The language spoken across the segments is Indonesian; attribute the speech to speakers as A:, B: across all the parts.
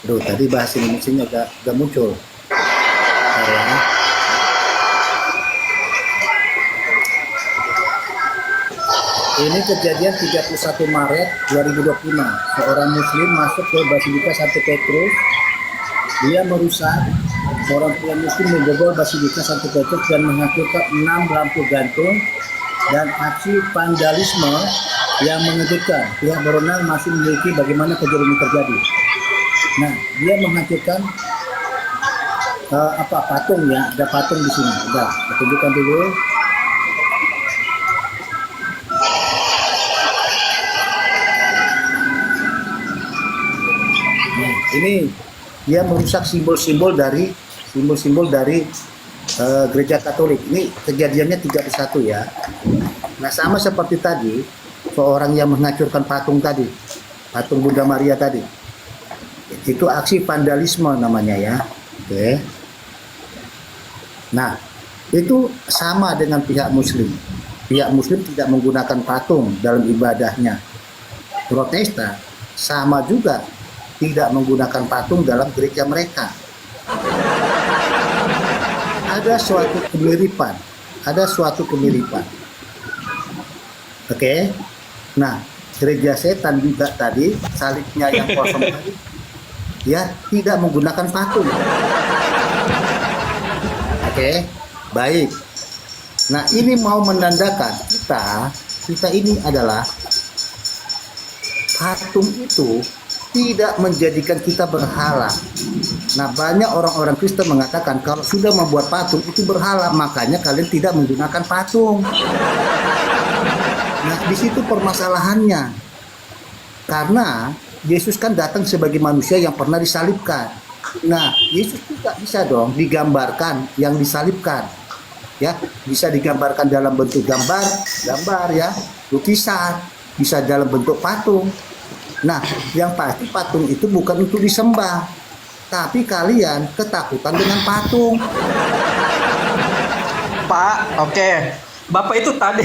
A: Aduh, tadi bahasa Indonesia gak muncul. Ya. Ini kejadian 31 Maret 2025. Seorang muslim masuk ke Basilika Santo Petrus. Dia merusak, seorang pria muslim membobol Basilika Santo Petrus dan menghancurkan 6 lampu gantung dan aksi vandalisme yang mengejutkan. Pihak berwenang masih memiliki bagaimana kejadian ini terjadi. Nah, dia menghancurkan patung ya, ada patung di sini. Udah, saya tunjukkan dulu. Nah, ini dia merusak simbol-simbol dari gereja Katolik. Ini kejadiannya 31 ya. Nah, sama seperti tadi, seorang yang menghancurkan patung tadi, patung Bunda Maria tadi. Itu aksi vandalisme namanya ya. Oke. Nah, itu sama dengan pihak muslim. Pihak muslim tidak menggunakan patung dalam ibadahnya. Protestan sama juga tidak menggunakan patung dalam gereja mereka. Ada suatu kemiripan. Oke. Nah, gereja setan juga tadi, salibnya yang kosong tadi, ya tidak menggunakan patung. Oke, baik. Nah, ini mau menandakan kita ini adalah patung itu tidak menjadikan kita berhala. Nah, banyak orang-orang Kristen mengatakan kalau sudah membuat patung itu berhala, makanya kalian tidak menggunakan patung. Nah, di situ permasalahannya. Karena Yesus kan datang sebagai manusia yang pernah disalibkan. Nah, Yesus juga bisa dong digambarkan yang disalibkan. Ya, bisa digambarkan dalam bentuk gambar ya, lukisan, bisa dalam bentuk patung. Nah, yang pasti patung itu bukan untuk disembah. Tapi kalian ketakutan dengan patung.
B: Pak, oke. Bapak itu tadi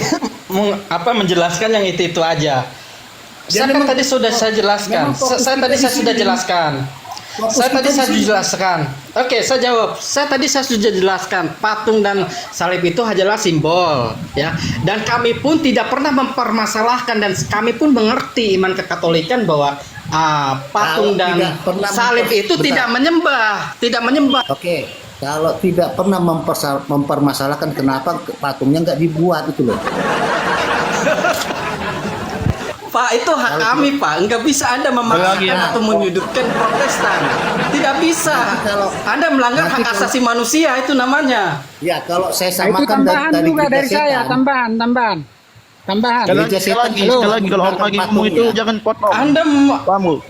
B: menjelaskan yang itu aja. Saya kan tadi sudah saya jelaskan. Saya sudah jelaskan. Oke, saya jawab. Saya sudah jelaskan. Patung dan salib itu hanyalah simbol, ya. Dan kami pun tidak pernah mempermasalahkan dan kami pun mengerti iman kekatolikan bahwa patung dan salib itu tidak menyembah.
A: Oke, kalau tidak pernah mempermasalahkan kenapa patungnya nggak dibuat itu loh.
B: Pak, itu hak kami, Pak. Nggak bisa Anda memaksakan atau menyudutkan Protestan. Tidak bisa. Anda melanggar hak asasi manusia, itu namanya.
A: Ya, kalau saya samakan
C: itu tambahan
A: dari
C: juga dari saya, tambahan.
D: Sekali lagi kalau orang lagi ngomong itu jangan potong.
B: Anda
D: kamu.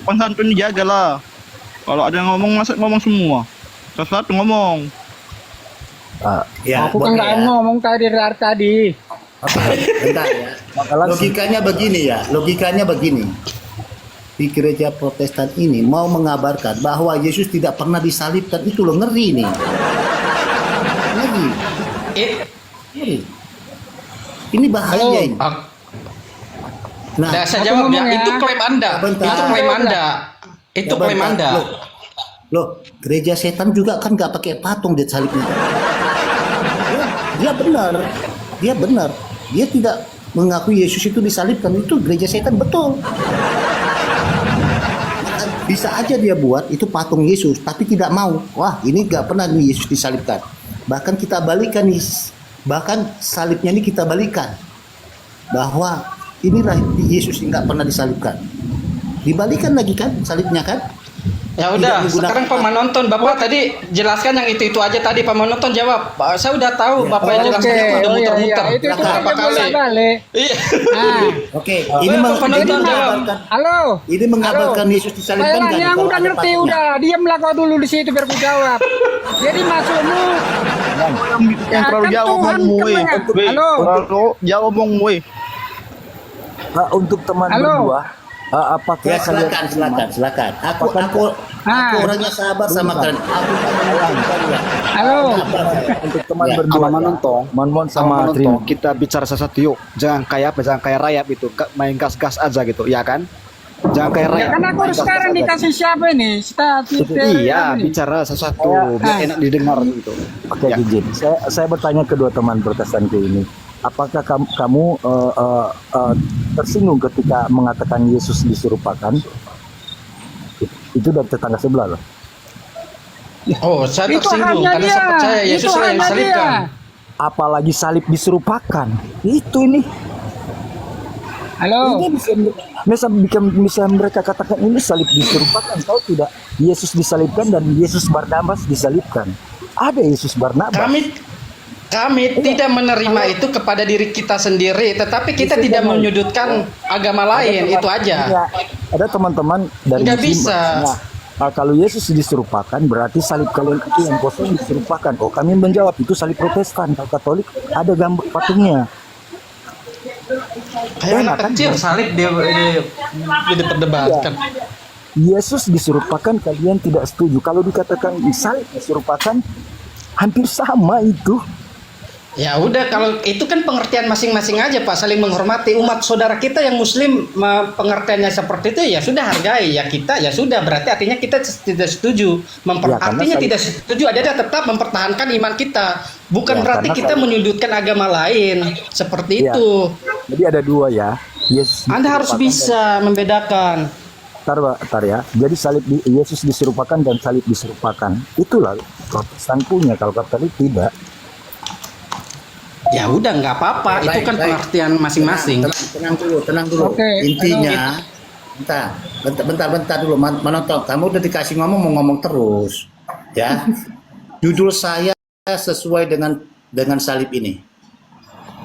D: Santun dijagalah. Kalau ada yang ngomong ngomong semua. Satu ngomong.
A: Ya,
C: aku kan nggak ngomong tadi.
A: Bentar ya. Logikanya begini. Di gereja Protestan ini mau mengabarkan bahwa Yesus tidak pernah disalibkan, itu loh, ngeri nih. Ngeri. Ini bahaya ini.
B: Nah, saya jawab ya. Itu klaim Anda. Itu klaim Anda.
A: Loh, gereja setan juga kan nggak pakai patung di salibnya. Dia benar. Dia tidak mengakui Yesus itu disalibkan. Itu gereja setan, betul. Bisa aja dia buat itu patung Yesus, tapi tidak mau. Wah, ini nggak pernah nih Yesus disalibkan. Bahkan kita balikan nih. Bahkan salibnya ini kita balikan. Bahwa inilah Yesus yang nggak pernah disalibkan. Dibalikan lagi kan salibnya kan?
B: Ya udah, sekarang Pak Manonton, Bapak tadi jelaskan yang itu aja tadi. Pak Manonton jawab. Saya udah tahu Bapak yang jelaskan itu udah muter-muter.
C: Itu
B: berapa kali?
C: Iya.
A: Oke, ini mengabarkan.
C: Halo.
A: Ini mengabarkan Yesus disalibkan kan?
C: Yang udah ngerti udah, diamlah kau dulu di situ biar ku jawab. Jadi maksudmu
D: Yang terlalu jauh ngomong.
C: Halo.
D: Jauh ngomong.
E: Untuk teman berdua, apakah
A: ya, silakan. Aku Aku
C: Ah,
A: orangnya sabar sama kalian. Aku
C: halo.
E: Untuk teman
A: Ya,
E: berdua
F: sama Nonton,
E: Monmon
F: sama
E: sama Trino,
F: Nonton, kita bicara sesuatu yuk. Jangan kayak apa, jangan kayak rayap itu, main gas-gas aja gitu, ya kan? Jangan kayak
C: Ya
F: rayap.
C: kan aku
F: main
C: sekarang
F: gas-gas aja.
C: dikasih siapa ini?
F: Iya, bicara sesuatu biar enak didengar gitu.
E: Oke,
F: Ya.
E: izin. Saya bertanya kedua teman protestanku ini, apakah kamu tersinggung ketika mengatakan Yesus diserupakan? Itu dari tetangga sebelah loh.
B: Oh, saya
C: Itu
B: tersinggung
C: haknya
B: karena
C: dia.
B: saya percaya
C: Itu
B: Yesus lah yang
C: haknya
B: disalibkan.
C: dia.
E: Apalagi salib diserupakan. Itu ini.
C: Halo.
E: Ini bisa mereka katakan ini salib diserupakan. Tahu tidak? Yesus disalibkan dan Yesus Barnabas disalibkan. Ada Yesus Barnabas.
B: Kami tidak menerima itu kepada diri kita sendiri, tetapi kita tidak menyudutkan agama lain, itu aja.
E: Iya, ada teman-teman dari
B: Nggak
E: Muslim
B: bisa.
E: bertanya, kalau Yesus diserupakan berarti salib kalian itu yang kosong diserupakan. Oh, kami menjawab itu salib Protestan. Kalau Katolik ada gambar patungnya.
B: Kayak anak
E: Enak kan?
B: kecil salib dia diperdebatkan.
E: Yesus diserupakan, kalian tidak setuju. Kalau dikatakan salib diserupakan, hampir sama itu.
B: Ya udah, kalau itu kan pengertian masing-masing aja Pak, saling menghormati. Umat saudara kita yang Muslim pengertiannya seperti itu, ya sudah hargai. Ya kita ya sudah, berarti artinya kita tidak setuju.
E: Ya, karena
B: Artinya
E: saya-
B: tidak setuju, ada tetap mempertahankan iman kita. Bukan
E: Ya,
B: berarti
E: karena
B: kita
E: saya-
B: menyudutkan agama lain seperti
E: Ya.
B: itu.
E: Jadi ada dua ya. Yesus
B: Anda harus
E: diserupakan
B: bisa membedakan.
E: Tar ya. Jadi Yesus diserupakan dan salib diserupakan. Itulah Protestan punya. Kalau Katolik tidak.
B: Ya udah, nggak apa-apa. Itu
A: Baik,
B: kan
A: baik.
B: pengertian masing-masing.
A: Tenang dulu.
C: Oke,
A: Intinya, bentar dulu. Menonton, kamu udah dikasih ngomong mau ngomong terus, ya. Judul saya sesuai dengan salib ini.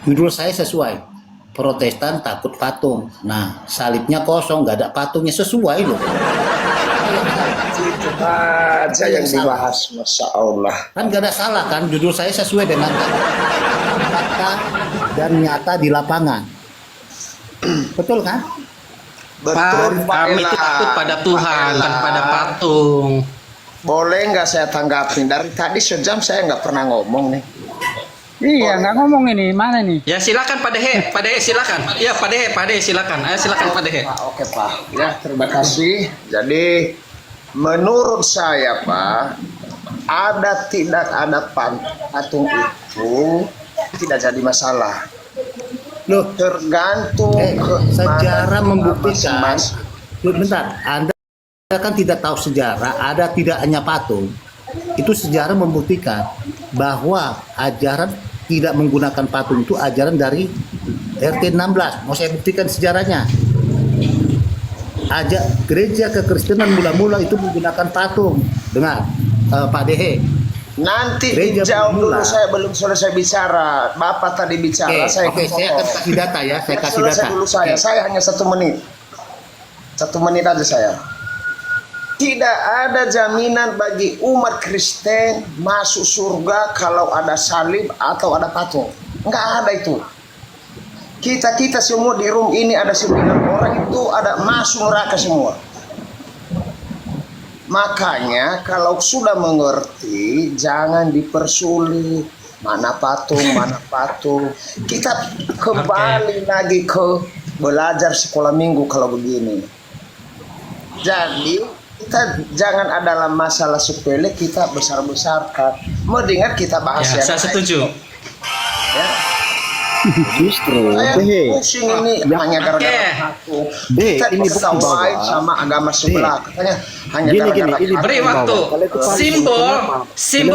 A: Judul saya sesuai. Protestan takut patung. Nah, salibnya kosong, nggak ada patungnya, sesuai loh.
G: Aja yang dibahas, Masya Allah.
A: Kan gak ada salah kan, judul saya sesuai dengan fakta dan nyata di lapangan. Betul kan?
G: Betul,
B: Pak, kami itu
G: Ella.
B: takut pada Tuhan,
G: Pak
B: kan
G: Ella.
B: pada patung.
G: Boleh nggak saya tanggapin? Dari tadi sejam saya nggak pernah ngomong nih.
C: Iya, nggak ngomong ini. Mana nih?
B: Ya silakan Pak Dehe silakan. Ya Pak Dehe silakan. Ayo silakan Pak Dehe.
G: Pak, oke Pak. Ya, terima kasih. Jadi, menurut saya Pak, tidak ada patung itu tidak jadi masalah.
A: Loh,
G: Tergantung
A: sejarah
G: mana
A: membuktikan.
G: masing-masing.
A: Bentar, Anda kan tidak tahu sejarah, ada tidak hanya patung. Itu sejarah membuktikan bahwa ajaran tidak menggunakan patung itu ajaran dari RT 16. Mau saya buktikan sejarahnya. Gereja kekristenan mula-mula itu menggunakan patung. Dengar, Pak Dehe.
G: Nanti
A: Gereja
G: dijawab dulu,
A: bermula.
G: saya belum selesai bicara. Bapak tadi bicara, saya
A: Oke, saya akan
G: potong.
A: kasih data ya. Saya
G: Ya,
A: kasih
G: selesai
A: data.
G: dulu saya.
A: Oke.
G: Saya hanya 1 menit. 1 menit aja saya. Tidak ada jaminan bagi umat Kristen masuk surga kalau ada salib atau ada patung. Enggak ada itu. Kita semua di room ini ada 9 orang itu ada masuk neraka semua. Makanya kalau sudah mengerti jangan dipersulit. Mana patung, mana patung. Kita kembali lagi ke belajar sekolah minggu kalau begini. Jadi kita jangan ada dalam masalah sepele kita besar-besarkan. Mendingan kita bahas
B: Ya,
G: yang
B: saya
G: lain.
B: setuju.
G: Ya.
F: Justru,
G: Saya
F: Dehe,
G: pusing ini hanya gara-gara
B: Oke.
G: patung.
F: Deh,
G: Kita
F: ini bukti
G: ketawain
F: bahwa-
G: sama agama sebelah. Katanya hanya
F: Gini,
G: gara-gara
F: ini
G: patung.
B: Beri waktu.
F: Kalau itu paling
B: Simbol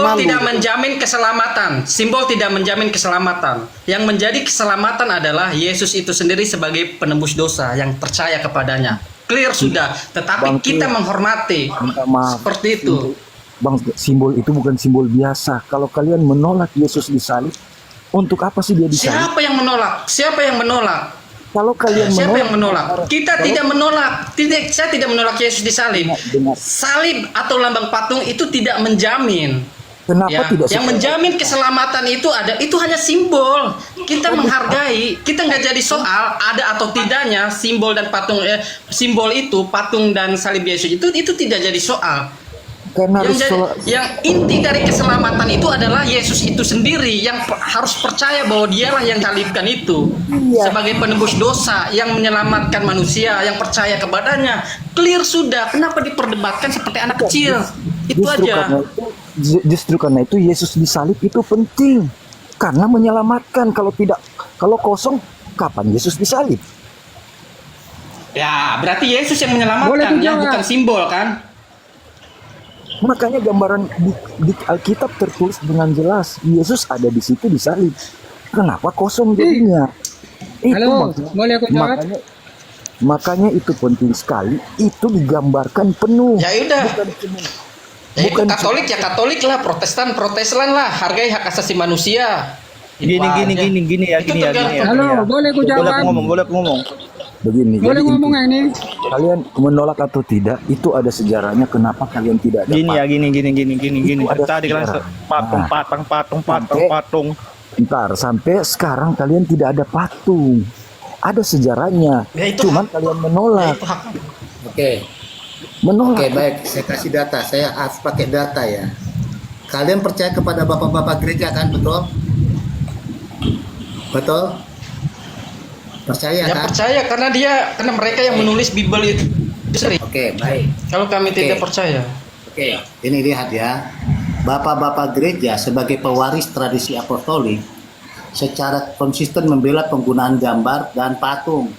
F: kenapa?
B: tidak
F: Malu.
B: menjamin keselamatan. Simbol tidak menjamin keselamatan. Yang menjadi keselamatan adalah Yesus itu sendiri sebagai penembus dosa yang percaya kepadanya. Clear sudah. Tetapi
E: Bang,
B: kita menghormati.
E: Minta maaf.
B: Seperti itu.
E: Bang, simbol itu bukan simbol biasa. Kalau kalian menolak Yesus disalib, untuk apa sih dia disalib?
B: Siapa yang menolak? Siapa yang menolak?
E: Kalau kalian
B: Siapa
E: menolak,
B: yang menolak? Kita tidak menolak. Saya tidak menolak Yesus disalib.
E: Dengar.
B: Salib atau lambang patung itu tidak menjamin.
E: Kenapa
B: Ya,
E: tidak
B: yang menjamin keselamatan itu hanya simbol. Kita menghargai, kita nggak jadi soal ada atau tidaknya simbol dan patung simbol itu patung dan salib Yesus itu tidak jadi soal.
E: karena
B: Yang inti dari keselamatan itu adalah Yesus itu sendiri yang harus percaya bahwa dialah yang salibkan itu
E: Iya.
B: sebagai penebus dosa yang menyelamatkan manusia yang percaya kepadanya. Clear sudah. Kenapa diperdebatkan seperti anak kecil? Itu aja.
E: Justru karena itu Yesus disalib itu penting karena menyelamatkan. Kalau kosong, kapan Yesus disalib?
B: Ya, berarti Yesus yang
C: Boleh
B: menyelamatkan ya,
C: dijawab.
B: bukan simbol kan?
E: Makanya gambaran di Alkitab tertulis dengan jelas Yesus ada di situ disalib. Kenapa kosong jadinya?
C: Halo, boleh aku jawab?
E: Makanya itu penting sekali. Itu digambarkan penuh.
B: Ya udah. Ya, itu
E: Bukan
B: Katolik ya Katolik lah, Protestan lah, hargai hak asasi manusia. Itu
D: Gini
B: aja.
D: ya,
B: Itu
D: gini ya.
B: tergantung.
C: Halo, boleh aku jawab?
D: Boleh aku ngomong.
E: Begini.
C: Boleh
E: jadi
C: ngomong
E: inti-
C: ini?
E: Kalian menolak atau tidak itu ada sejarahnya kenapa kalian tidak dapat.
D: Gini ya, gini.
E: Itu ada
D: Tadi kan
E: sejarah.
D: patung.
E: Ntar sampai sekarang kalian tidak ada patung. Ada sejarahnya.
B: Ya, itu
E: Cuman
B: hak.
E: kalian
B: Ya,
E: menolak.
B: itu hak.
A: Oke.
E: Menolak.
A: Oke, baik. Saya kasih data. Saya harus pakai data ya. Kalian percaya kepada bapak-bapak gereja kan, betul? Betul? Percaya
B: Ya
A: kan?
B: percaya karena mereka yang menulis Bible itu sendiri.
A: Oke, baik.
B: Kalau kami
A: Oke.
B: tidak percaya.
A: Oke, ini lihat ya. Bapak-bapak gereja sebagai pewaris tradisi apostolik secara konsisten membela penggunaan gambar dan patung.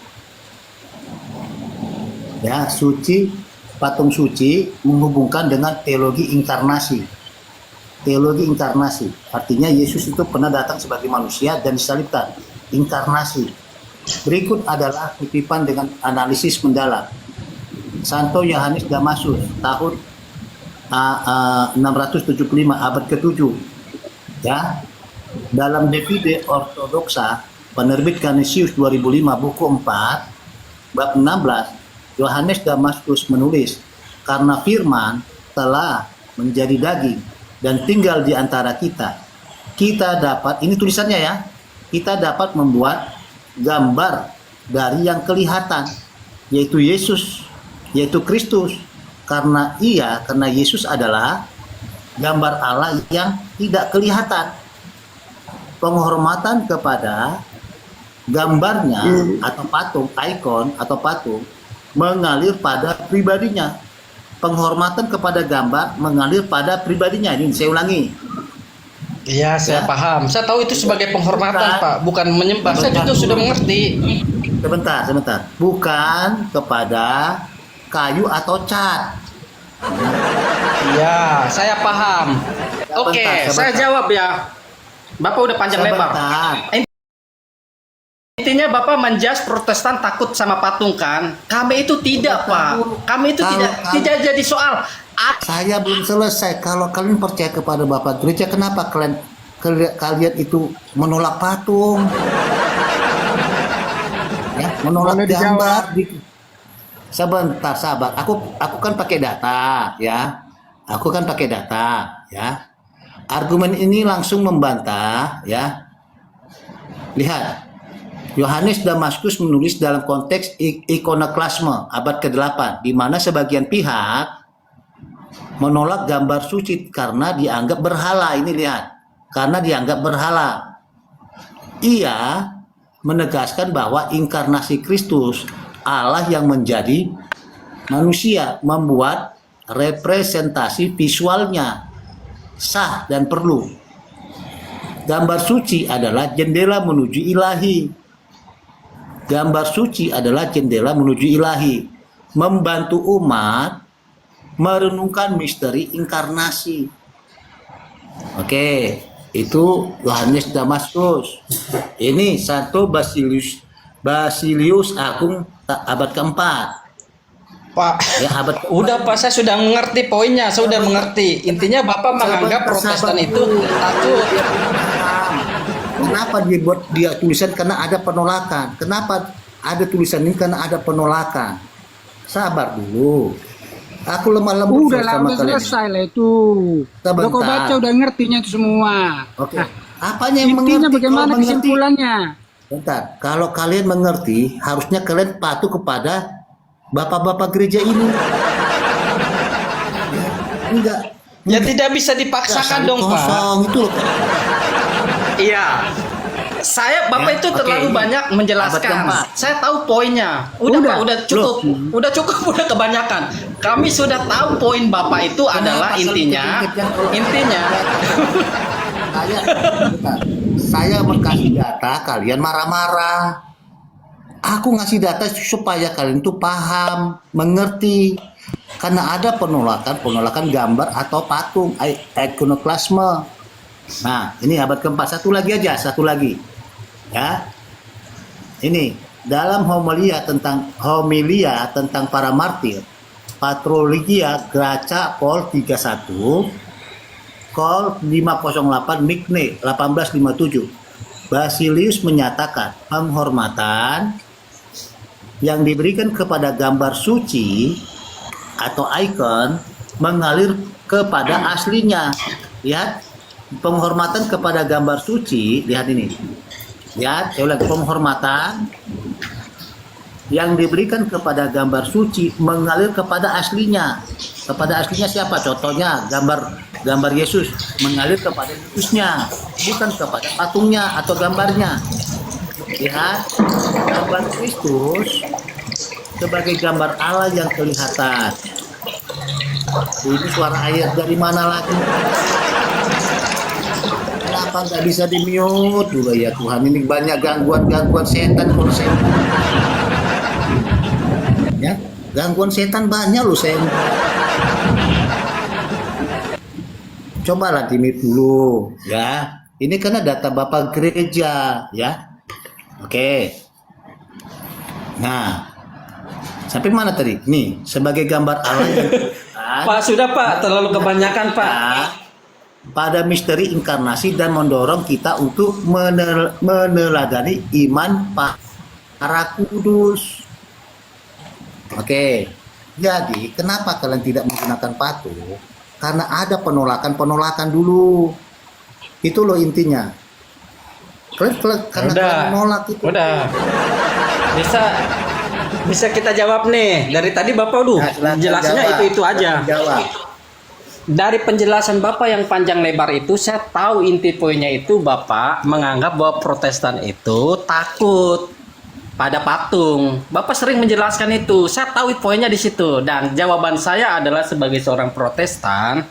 A: Ya, patung suci menghubungkan dengan teologi inkarnasi. Teologi inkarnasi, artinya Yesus itu pernah datang sebagai manusia dan disalibkan. Inkarnasi. Berikut adalah kutipan dengan analisis mendalam. Santo Yohanes Damasus, tahun 675, abad ke-7. Ya, dalam De Fide Orthodoxa, penerbit Canisius 2005, buku 4, bab 16, Yohanes Damaskus menulis, karena firman telah menjadi daging dan tinggal di antara kita, kita dapat, ini tulisannya ya, kita dapat membuat gambar dari yang kelihatan, yaitu Yesus, yaitu Kristus, karena Yesus adalah gambar Allah yang tidak kelihatan. Penghormatan kepada gambarnya atau patung, ikon atau patung mengalir pada pribadinya. Penghormatan kepada gambar mengalir pada pribadinya. Ini saya ulangi.
B: Iya, saya
A: Ya.
B: paham. Saya tahu itu sebagai penghormatan,
A: Bukan.
B: Pak, bukan menyembah. Saya juga sudah mengerti.
A: Sebentar. Bukan kepada kayu atau cat.
B: Iya, saya paham. Oke,
A: Sebentar.
B: saya jawab ya. Bapak udah panjang lebar.
A: Sebentar.
B: Intinya Bapak menjas Protestan takut sama patung kan? Kami itu tidak, Pak. Kami itu tidak jadi soal.
A: Saya belum selesai. Kalau kalian percaya kepada Bapak gereja, kenapa kalian itu menolak patung? Ya, menolak
C: Boleh dijawab.
A: gambar. Sebentar, sabar. Aku kan pakai data, ya. Aku kan pakai data, ya. Argumen ini langsung membantah, ya. Lihat. Yohanes Damaskus menulis dalam konteks ikonoklasme abad ke-8, di mana sebagian pihak menolak gambar suci karena dianggap berhala. Ini lihat, karena dianggap berhala. Ia menegaskan bahwa inkarnasi Kristus, Allah yang menjadi manusia, membuat representasi visualnya sah dan perlu. Gambar suci adalah jendela menuju ilahi. Gambar suci adalah jendela menuju ilahi, membantu umat merenungkan misteri inkarnasi. Oke, itu Yohanes Damaskus. Ini Santo Basilius Agung abad keempat.
B: Pak,
A: Ya, abad keempat.
B: udah Pak, saya sudah mengerti poinnya, saya sudah mengerti. Intinya Bapak menganggap Protestan itu takut.
A: Kenapa dia tulisan karena ada penolakan? Kenapa ada tulisan ini karena ada penolakan? Sabar dulu. Aku lemah lembut
C: Udah lah,
A: sama
C: udah
A: kalian.
C: selesai lah itu.
A: Sebentar.
C: Udah kau baca, udah ngertinya itu semua.
A: Oke.
C: Nah,
A: Apanya yang
C: intinya
A: mengerti?
C: bagaimana
A: Kalau mengerti,
C: kesimpulannya?
A: bentar. Kalau kalian mengerti, harusnya kalian patuh kepada bapak-bapak gereja ini. Ya, enggak.
B: Ya tidak bisa dipaksakan dong, Pak.
A: Kosong itu loh.
B: Iya. Saya Bapak
A: Ya,
B: itu
A: oke,
B: terlalu
A: ini
B: banyak menjelaskan.
A: abad keempat.
B: Saya tahu poinnya. Udah, Pak, udah cukup. Udah cukup, udah kebanyakan. Kami sudah tahu poin Bapak itu adalah
A: Kenapa
B: intinya.
A: selalu dikit-dikit yang-
B: Intinya.
A: Bentar. Saya berkasih data, kalian marah-marah. Aku ngasih data supaya kalian tuh paham, mengerti. Karena ada penolakan gambar atau patung, ikonoklasme. Nah, ini abad keempat. Satu lagi aja, satu lagi. Ya. Ini dalam homilia tentang para martir, Patrologia Graca Pol 31, Col 508 Migne 1857. Basilius menyatakan penghormatan yang diberikan kepada gambar suci atau ikon mengalir kepada aslinya. Lihat, penghormatan kepada gambar suci, lihat ini. Lihat, saya ulang, penghormatan yang diberikan kepada gambar suci mengalir kepada aslinya. Kepada aslinya siapa? Contohnya gambar Yesus mengalir kepada Yesusnya, bukan kepada patungnya atau gambarnya. Lihat, gambar Kristus sebagai gambar Allah yang kelihatan. Ini suara ayat dari mana lagi? Kenapa nggak bisa di mute juga ya Tuhan? Ini banyak gangguan setan kalau saya. Ya, gangguan setan banyak loh saya. Cobalah di mute dulu, ya. Ini karena data Bapak gereja, ya. Oke. Nah, sampai mana tadi? Nih, sebagai gambar Allah yang
B: Pak, sudah Pak, terlalu kebanyakan Pak.
A: pada misteri inkarnasi dan mendorong kita untuk meneladani iman para kudus. Oke, jadi kenapa kalian tidak menggunakan patung? Karena ada penolakan dulu. Itu loh intinya. Karena kalian menolak itu.
B: Udah. Bisa kita jawab nih. Dari tadi Bapak
A: Nah,
B: jelasnya
A: jawab.
B: itu aja.
A: Jawab.
B: Dari penjelasan Bapak yang panjang lebar itu, saya tahu inti poinnya itu Bapak menganggap bahwa Protestan itu takut pada patung. Bapak sering menjelaskan itu. Saya tahu poinnya di situ. Dan jawaban saya adalah sebagai seorang Protestan,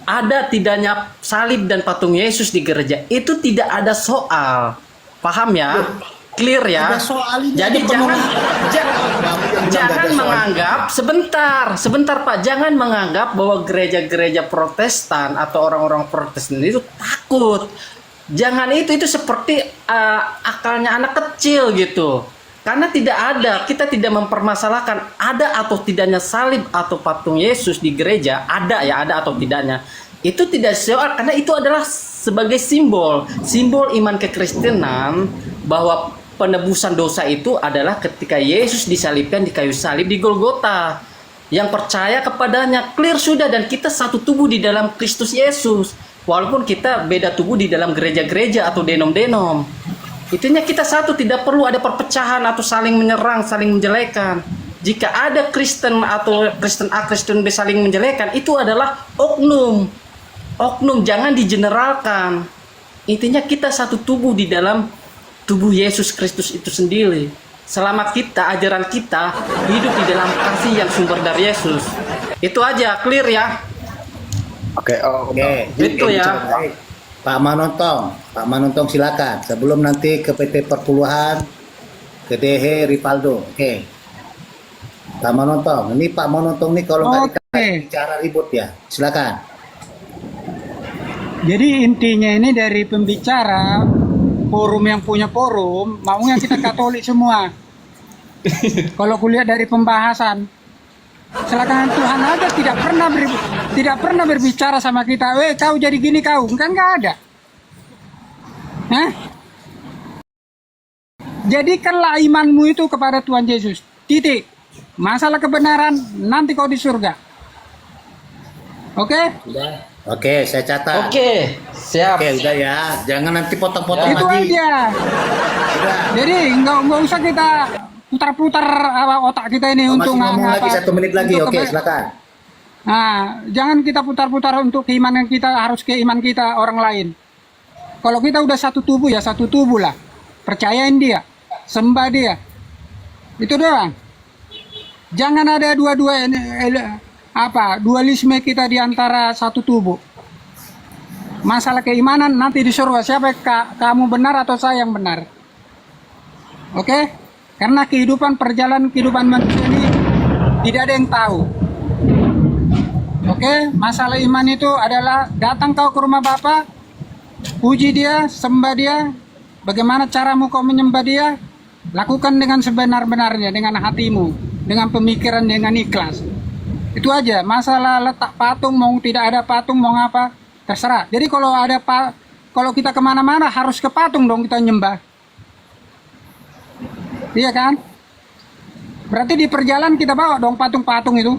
B: ada tidaknya salib dan patung Yesus di gereja itu tidak ada soal. Paham ya? Clear ya?
A: Ada soal ini,
B: Jadi
A: ada
B: jangan
A: penolakan.
B: jangan menganggap sebentar Pak, jangan menganggap bahwa gereja-gereja Protestan atau orang-orang Protestan itu takut. Jangan itu seperti akalnya anak kecil gitu. Karena tidak ada, kita tidak mempermasalahkan ada atau tidaknya salib atau patung Yesus di gereja, ada atau tidaknya. Itu tidak soal, karena itu adalah sebagai simbol iman kekristenan bahwa penebusan dosa itu adalah ketika Yesus disalibkan di kayu salib di Golgota. Yang percaya kepadanya clear sudah, dan kita satu tubuh di dalam Kristus Yesus. Walaupun kita beda tubuh di dalam gereja-gereja atau denom-denom. Intinya kita satu, tidak perlu ada perpecahan atau saling menyerang, saling menjelekan. Jika ada Kristen atau Kristen A, Kristen B saling menjelekan, itu adalah oknum. Oknum, jangan digeneralkan. Intinya kita satu tubuh di dalam tubuh Yesus Kristus itu sendiri. Selama kita, ajaran kita hidup di dalam kasih yang sumber dari Yesus. Itu aja, clear ya?
F: Oke,
A: Oke,
B: Itu ya.
A: baik. Pak Manontong silakan. Sebelum nanti ke PT Perpuluhan, ke DH Rivaldo. Oke. Pak Manontong, ini Pak Manontong nih kalau nggak
C: Oke.
A: bicara ribut ya. Silakan.
C: Jadi intinya ini dari pembicara forum yang punya forum, maunya kita Katolik semua. Kalau kulihat dari pembahasan, silakan Tuhan aja tidak pernah berbicara sama kita. Kau jadi gini kau, kan nggak ada. Hah? Jadikanlah imanmu itu kepada Tuhan Yesus. Titik. Masalah kebenaran nanti kau di surga. Oke?
A: Oke, saya catat.
B: Oke, siap.
A: Oke, udah ya. Jangan nanti potong-potong
C: Itu
A: lagi.
C: aja.
A: Udah.
C: Jadi nggak usah kita putar-putar otak kita ini
A: Oh,
C: untuk
A: masih ngomong lagi
C: apa,
A: 1 menit lagi.
C: untuk
A: Oke, silakan.
C: Nah, jangan kita putar-putar untuk keimanan kita, harus keiman kita orang lain. Kalau kita udah satu tubuh ya satu tubuh lah. Percayain dia, sembah dia. Itu doang. Jangan ada dualisme kita di antara satu tubuh. Masalah keimanan nanti di surga siapa kamu benar atau saya yang benar. Oke? Karena perjalanan kehidupan manusia ini tidak ada yang tahu. Oke, masalah iman itu adalah datang kau ke rumah Bapa, puji dia, sembah dia. Bagaimana caramu kau menyembah dia? Lakukan dengan sebenar-benarnya, dengan hatimu, dengan pemikiran, dengan ikhlas. Itu aja. Masalah letak patung, mau tidak ada patung, mau apa, terserah. Jadi kalau kita kemana-mana harus ke patung dong kita nyembah. Iya kan? Berarti di perjalanan kita bawa dong patung-patung itu.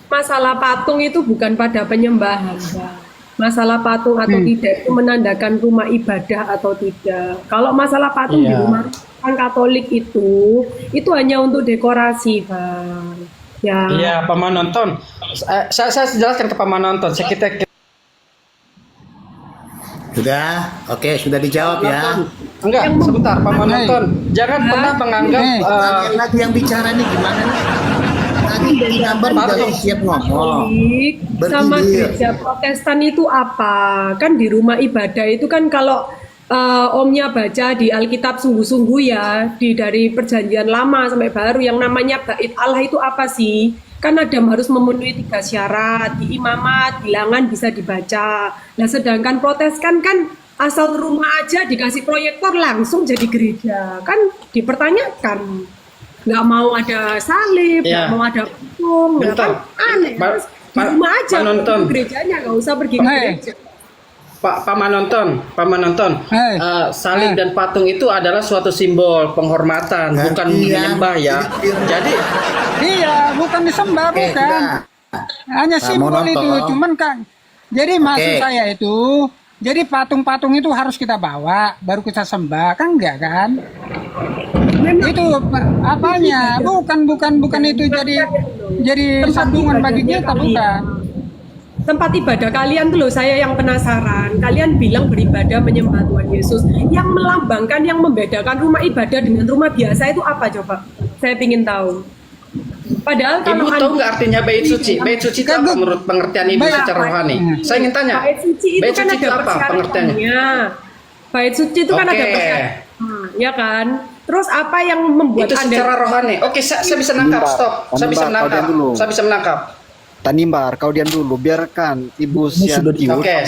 H: Masalah patung itu bukan pada penyembahan, Bang. Masalah patung atau tidak itu menandakan rumah ibadah atau tidak. Kalau masalah patung di rumah orang Katolik itu hanya untuk dekorasi, Bang. Ya.
B: Iya, Pak Manonton. Saya jelaskan ke Pak Manonton.
A: Sudah. Oke, sudah dijawab ya.
B: Enggak, sebentar Pak Manonton. Jangan pernah menganggap
A: Kalian lagi yang bicara nih gimana nih? Tadi di gambar udah siap ngomong.
H: Katolik sama
A: Bergilir.
H: gereja Protestan itu apa? Kan di rumah ibadah itu kan kalau Omnya baca di Alkitab sungguh-sungguh ya, dari perjanjian lama sampai baru yang namanya bait Allah itu apa sih? Kan Adam harus memenuhi 3 syarat, di imamat, bilangan bisa dibaca. Nah sedangkan Protestan kan asal rumah aja dikasih proyektor langsung jadi gereja, kan dipertanyakan. Nggak mau ada salib, nggak mau ada patung, nggak kan aneh. Terus di rumah aja,
B: Manonton.
H: gerejanya nggak usah pergi ke gereja.
B: Pak Manonton, salib dan patung itu adalah suatu simbol penghormatan, bukan menyembah ya. Jadi
C: Iya, bukan disembah,
A: Oke,
C: bukan.
A: sudah.
C: Hanya simbol
A: Mononton.
C: itu, cuman kan. Jadi maksud saya itu, jadi patung-patung itu harus kita bawa, baru kita sembah, kan enggak kan? Itu apanya? Bukan itu jadi sandungan bagi kita, bukan.
H: Tempat ibadah kalian tuh loh, saya yang penasaran. Kalian bilang beribadah menyembah Tuhan Yesus. Yang melambangkan, yang membedakan rumah ibadah dengan rumah biasa itu apa coba? Saya ingin tahu. Padahal
B: Ibu tahu nggak artinya bait suci? Bait suci itu apa menurut pengertian Ibu secara rohani? Saya ingin tanya.
H: Bait suci itu kan ada
B: apa pengertiannya?
H: persyaratannya. Bait suci itu kan ada persyaratan, ya kan? Terus apa yang membuat
B: Itu secara rohani. Oke, saya bisa nangkap. Stop. Saya bisa menangkap. Saya bisa menangkap.
F: Tanimbar, kau diam dulu, biarkan Ibu Sianti.
B: Oke,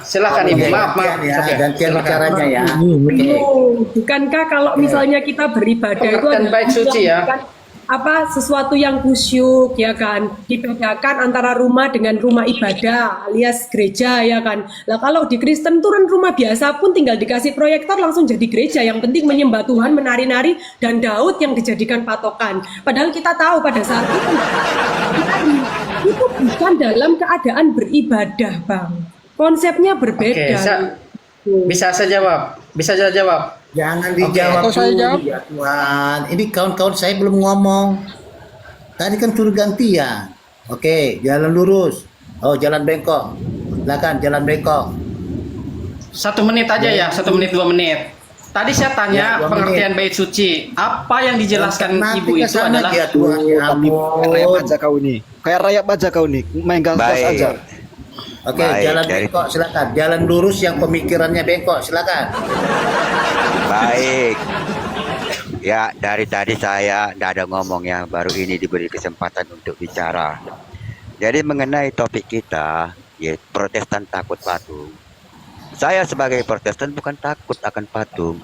B: silakan Ibu. Maaf.
A: Ya,
B: Oke,
A: gantian
B: silakan.
A: bicaranya ya.
H: Bukankah kalau misalnya kita beribadah itu
B: Pengertian bait suci ya.
H: apa sesuatu yang khusyuk ya kan, dibedakan antara rumah dengan rumah ibadah alias gereja ya kan. Lah kalau di Kristen tuh kan rumah biasa pun tinggal dikasih proyektor langsung jadi gereja, yang penting menyembah Tuhan, menari-nari, dan Daud yang dijadikan patokan. Padahal kita tahu pada saat itu bukan dalam keadaan beribadah, Bang. Konsepnya berbeda.
B: Oke, bisa saya jawab.
A: Jangan dijawab
C: Atau saya
A: dulu,
C: jawab?
A: ya Tuhan. Ini kawan-kawan saya belum ngomong. Tadi kan suruh gantian. Oke, jalan lurus. Oh, jalan bengkok. Silakan jalan bengkok.
B: 1 menit aja ya, 1 menit 2 menit. Tadi saya tanya
A: Ya, 2
B: pengertian bait suci. Apa yang dijelaskan
A: Nanti
B: Ibu itu
A: kesana
B: adalah
A: dia, Tuhan. Ya
F: Kayak rayap
A: ampun.
F: aja kau ini. Kayak rayap aja kau nih. Main gas aja.
A: Oke,
I: Baik,
A: jalan
I: dari-
A: bengkok silakan. Jalan lurus yang pemikirannya bengkok silakan.
I: Baik. Ya, dari tadi saya tidak ada ngomong ya, baru ini diberi kesempatan untuk bicara. Jadi mengenai topik kita, ya Protestan takut patung. Saya sebagai Protestan bukan takut akan patung.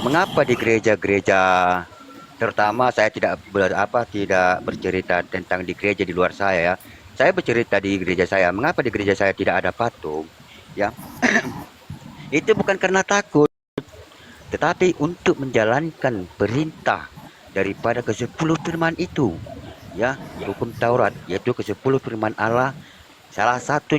I: Mengapa di gereja-gereja, terutama saya tidak bercerita tentang di gereja di luar saya ya. Saya bercerita di gereja saya. Mengapa di gereja saya tidak ada patung? Ya, itu bukan karena takut, tetapi untuk menjalankan perintah daripada ke-10 firman itu. Ya, hukum Taurat yaitu ke-10 firman Allah, salah satu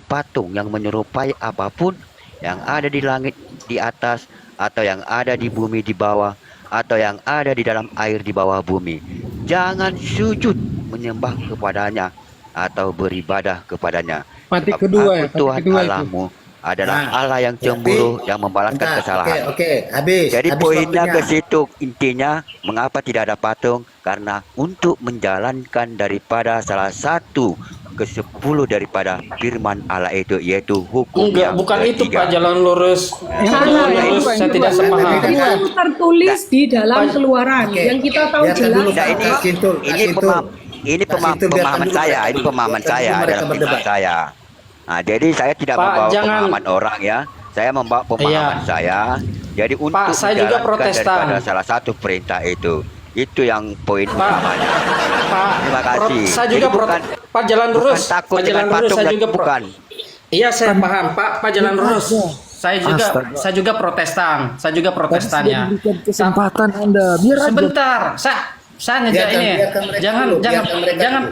I: patung yang menyerupai apapun yang ada di langit di atas, atau yang ada di bumi di bawah, atau yang ada di dalam air di bawah bumi. Jangan sujud menyembah kepadanya atau beribadah kepadanya.
C: Patik
I: Sebab
C: kedua ya,
I: aku Tuhan
C: patik kedua itu.
I: Allahmu adalah
A: Nah,
I: Allah yang cemburu, yang membalaskan
A: Bentar,
I: kesalahan.
A: oke, habis.
I: Jadi
A: habis
I: poinnya
A: waktunya.
I: ke situ, intinya mengapa tidak ada patung, karena untuk menjalankan daripada salah satu ke-10 daripada firman Allah itu, yaitu hukum
B: Enggak,
I: yang
B: bukan itu
I: ketiga.
B: Pak, jalan lurus.
C: Yang
B: Jalan
C: kedua,
B: lurus,
C: yang
B: saya
C: kedua.
B: tidak sepaham.
H: Itu tertulis di dalam keluaran
A: Oke.
H: yang kita tahu
A: Biarkan
H: jelas.
A: dulu,
I: Nah,
A: Pak.
I: ini
A: Kasintul,
I: ini
A: Kasintul. Kasintul, biarkan
I: pemahaman
A: dulu
I: saya,
A: mereka
I: ini
A: dulu.
I: pemahaman
A: Biarkan
I: saya
A: dulu mereka
I: adalah
A: berdebat.
I: pendapat saya. Nah, jadi saya tidak
B: Pak,
I: membawa
B: jangan.
I: pemahaman orang ya. Saya membawa pemahaman
B: Iya.
I: saya. Jadi untuk
B: Pak, saya juga
I: menjalankan
B: Protestan.
I: daripada salah satu perintah itu. Itu yang poin
B: Pak,
I: utamanya.
B: Pak,
I: Terima kasih.
B: saya
I: Jadi
B: juga
I: bukan-
B: Pak jalan lurus.
I: Bukan takut
B: Pak jalan
I: dengan
B: lurus,
I: patung
B: saya
I: dan
B: juga
I: bukan.
B: Iya, saya paham, Pak jalan lurus.
E: Astaga.
B: Saya juga Protestan. Saya juga Protestan
E: Sudah
B: ya.
E: diberikan kesempatan Anda. Biar aja.
B: Sebentar, saya ngejak
A: Biarkan-
B: ini.
A: biarkan mereka
B: Jangan
A: dulu,
B: jangan
A: biarkan mereka
B: jangan
A: dulu.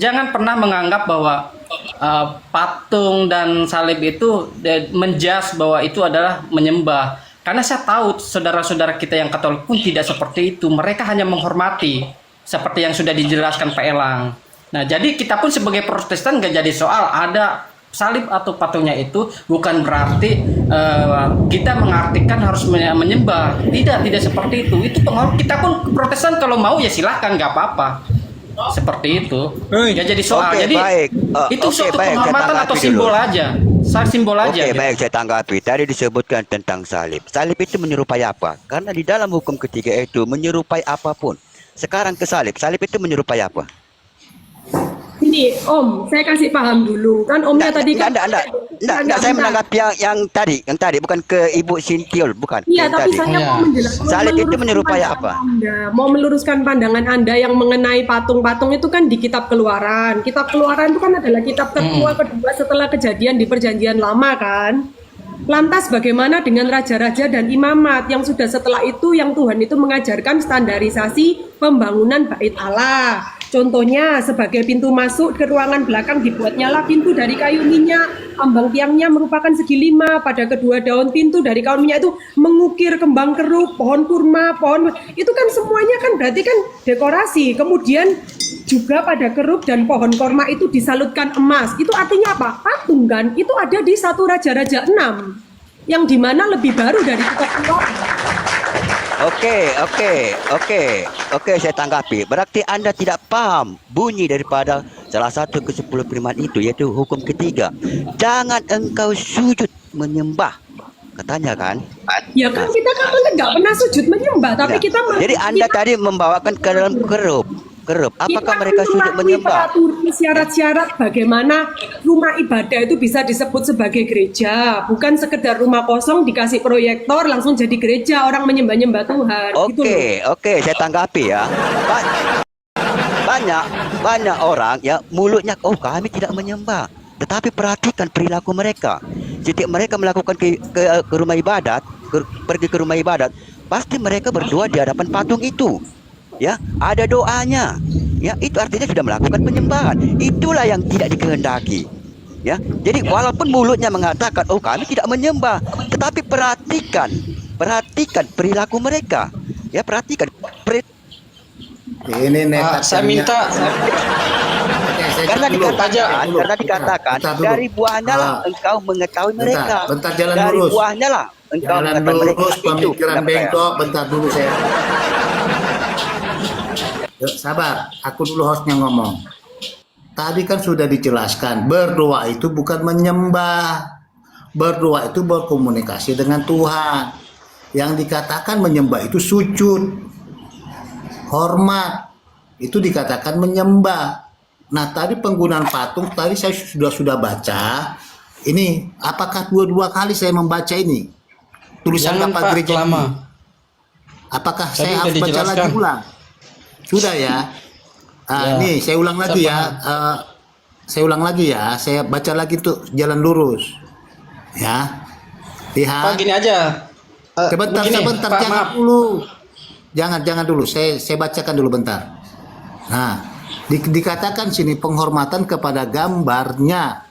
B: jangan pernah menganggap bahwa patung dan salib itu menjas bahwa itu adalah menyembah. Karena saya tahu saudara-saudara kita yang Katolik pun tidak seperti itu. Mereka hanya menghormati seperti yang sudah dijelaskan Pak Elang. Nah, jadi kita pun sebagai Protestan nggak jadi soal ada salib atau patungnya itu bukan berarti kita mengartikan harus menyembah. Tidak seperti itu. Itu kita pun Protestan kalau mau ya silahkan, nggak apa-apa. Seperti itu. Nggak jadi soal.
I: Oke,
B: Jadi
I: baik.
B: itu
I: Oke,
B: suatu
I: baik, saya
B: penghormatan atau
I: tanggapi
B: simbol
I: dulu.
B: aja. Simbol aja.
I: Oke,
B: gitu.
I: baik, saya tanggapi. Tadi disebutkan tentang salib. Salib itu menyerupai apa? Karena di dalam hukum ketiga itu menyerupai apapun. Sekarang ke salib. Salib itu menyerupai apa?
H: Ini Om, saya kasih paham dulu. Kan Omnya tadi kan
I: Enggak, saya menanggapi yang tadi, bukan ke Ibu Sintiul, bukan.
H: Iya,
I: Yang
H: tapi
I: tadi.
H: saya mau menjelaskan.
I: Salib itu menyerupai apa?
H: Mau meluruskan pandangan Anda yang mengenai patung-patung itu kan di Kitab Keluaran. Kitab Keluaran itu kan adalah kitab kedua setelah kejadian di Perjanjian Lama kan. Lantas bagaimana dengan raja-raja dan imamat yang sudah setelah itu yang Tuhan itu mengajarkan standarisasi pembangunan bait Allah. Contohnya sebagai pintu masuk ke ruangan belakang dibuatnyalah pintu dari kayu minyak, ambang tiangnya merupakan segi 5, pada kedua daun pintu dari kayu minyak itu mengukir kembang keruk, pohon kurma, itu kan semuanya kan berarti kan dekorasi. Kemudian juga pada keruk dan pohon korma itu disalutkan emas. Itu artinya apa? Patung kan? Itu ada di 1 Raja-Raja 6 yang dimana lebih baru dari Kitab Keluaran.
I: Oke, saya tanggapi. Berarti Anda tidak paham bunyi daripada salah satu ke-10 firman itu, yaitu hukum ketiga. Jangan engkau sujud menyembah. Katanya kan?
H: Ya kan kita kan nggak pernah sujud menyembah, tapi
I: Nah,
H: kita
I: jadi Anda tadi membawakan ke dalam kerup. Apakah mereka sujud menyembah?
H: Peraturan syarat-syarat bagaimana rumah ibadah itu bisa disebut sebagai gereja, bukan sekedar rumah kosong dikasih proyektor langsung jadi gereja orang menyembah-nyembah Tuhan. Gitu loh.
I: Oke, saya tanggapi ya. Banyak orang ya mulutnya, oh kami tidak menyembah. Tetapi perhatikan perilaku mereka. Setiap mereka melakukan ke rumah ibadat, pergi ke rumah ibadat, pasti mereka berdoa di hadapan patung itu. Ya, ada doanya. Ya, itu artinya sudah melakukan penyembahan. Itulah yang tidak dikehendaki. Ya, jadi walaupun mulutnya mengatakan, oh kami tidak menyembah, tetapi perhatikan perilaku mereka. Ya, perhatikan.
A: Ini nekat.
B: Saya minta
I: Karena dikatakan dari buahnya lah engkau mengetahui mereka.
A: Bentar, jalan
I: dari
A: lurus.
I: buahnya lah engkau
A: Jalan
I: mengetahui mereka.
A: lurus, pemikiran
I: Itu,
A: bengkok. Bentar dulu saya. Yuk, sabar, aku dulu hostnya ngomong. Tadi kan sudah dijelaskan, berdoa itu bukan menyembah. Berdoa itu berkomunikasi dengan Tuhan. Yang dikatakan menyembah itu sujud, hormat, itu dikatakan menyembah. Nah, tadi penggunaan patung, tadi saya sudah baca. Ini, apakah dua kali saya membaca ini? Tulisan
B: Jangan,
A: Bapak
B: Pak,
A: Gereja
B: lama.
A: ini. Apakah
B: Tadi
A: saya
B: udah
A: harus baca
B: dijelaskan.
A: lagi ulang? Sudah ya.
B: Ya,
A: Nih, saya ulang lagi
B: saya
A: ya. Saya ulang lagi ya. Saya baca lagi tuh jalan lurus. Ya.
B: Pak,
A: Lihat.
B: gini aja.
A: Sebentar,
B: begini,
A: sebentar,
B: Pak,
A: jangan
B: maaf.
A: dulu. Jangan dulu. Saya bacakan dulu bentar. Nah, dikatakan sini penghormatan kepada gambarnya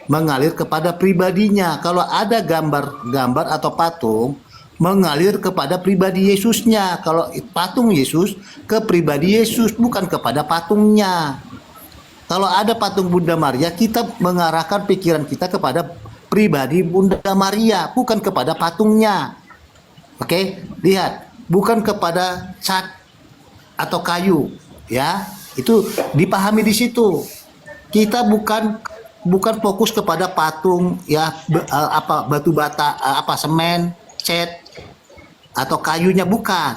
A: mengalir kepada pribadinya. Kalau ada gambar atau patung mengalir kepada pribadi Yesusnya. Kalau patung Yesus ke pribadi Yesus, bukan kepada patungnya. Kalau ada patung Bunda Maria, kita mengarahkan pikiran kita kepada pribadi Bunda Maria, bukan kepada patungnya. Oke, lihat, bukan kepada cat atau kayu, ya. Itu dipahami di situ. Kita bukan fokus kepada patung, ya, batu bata, semen, cat atau kayunya, bukan.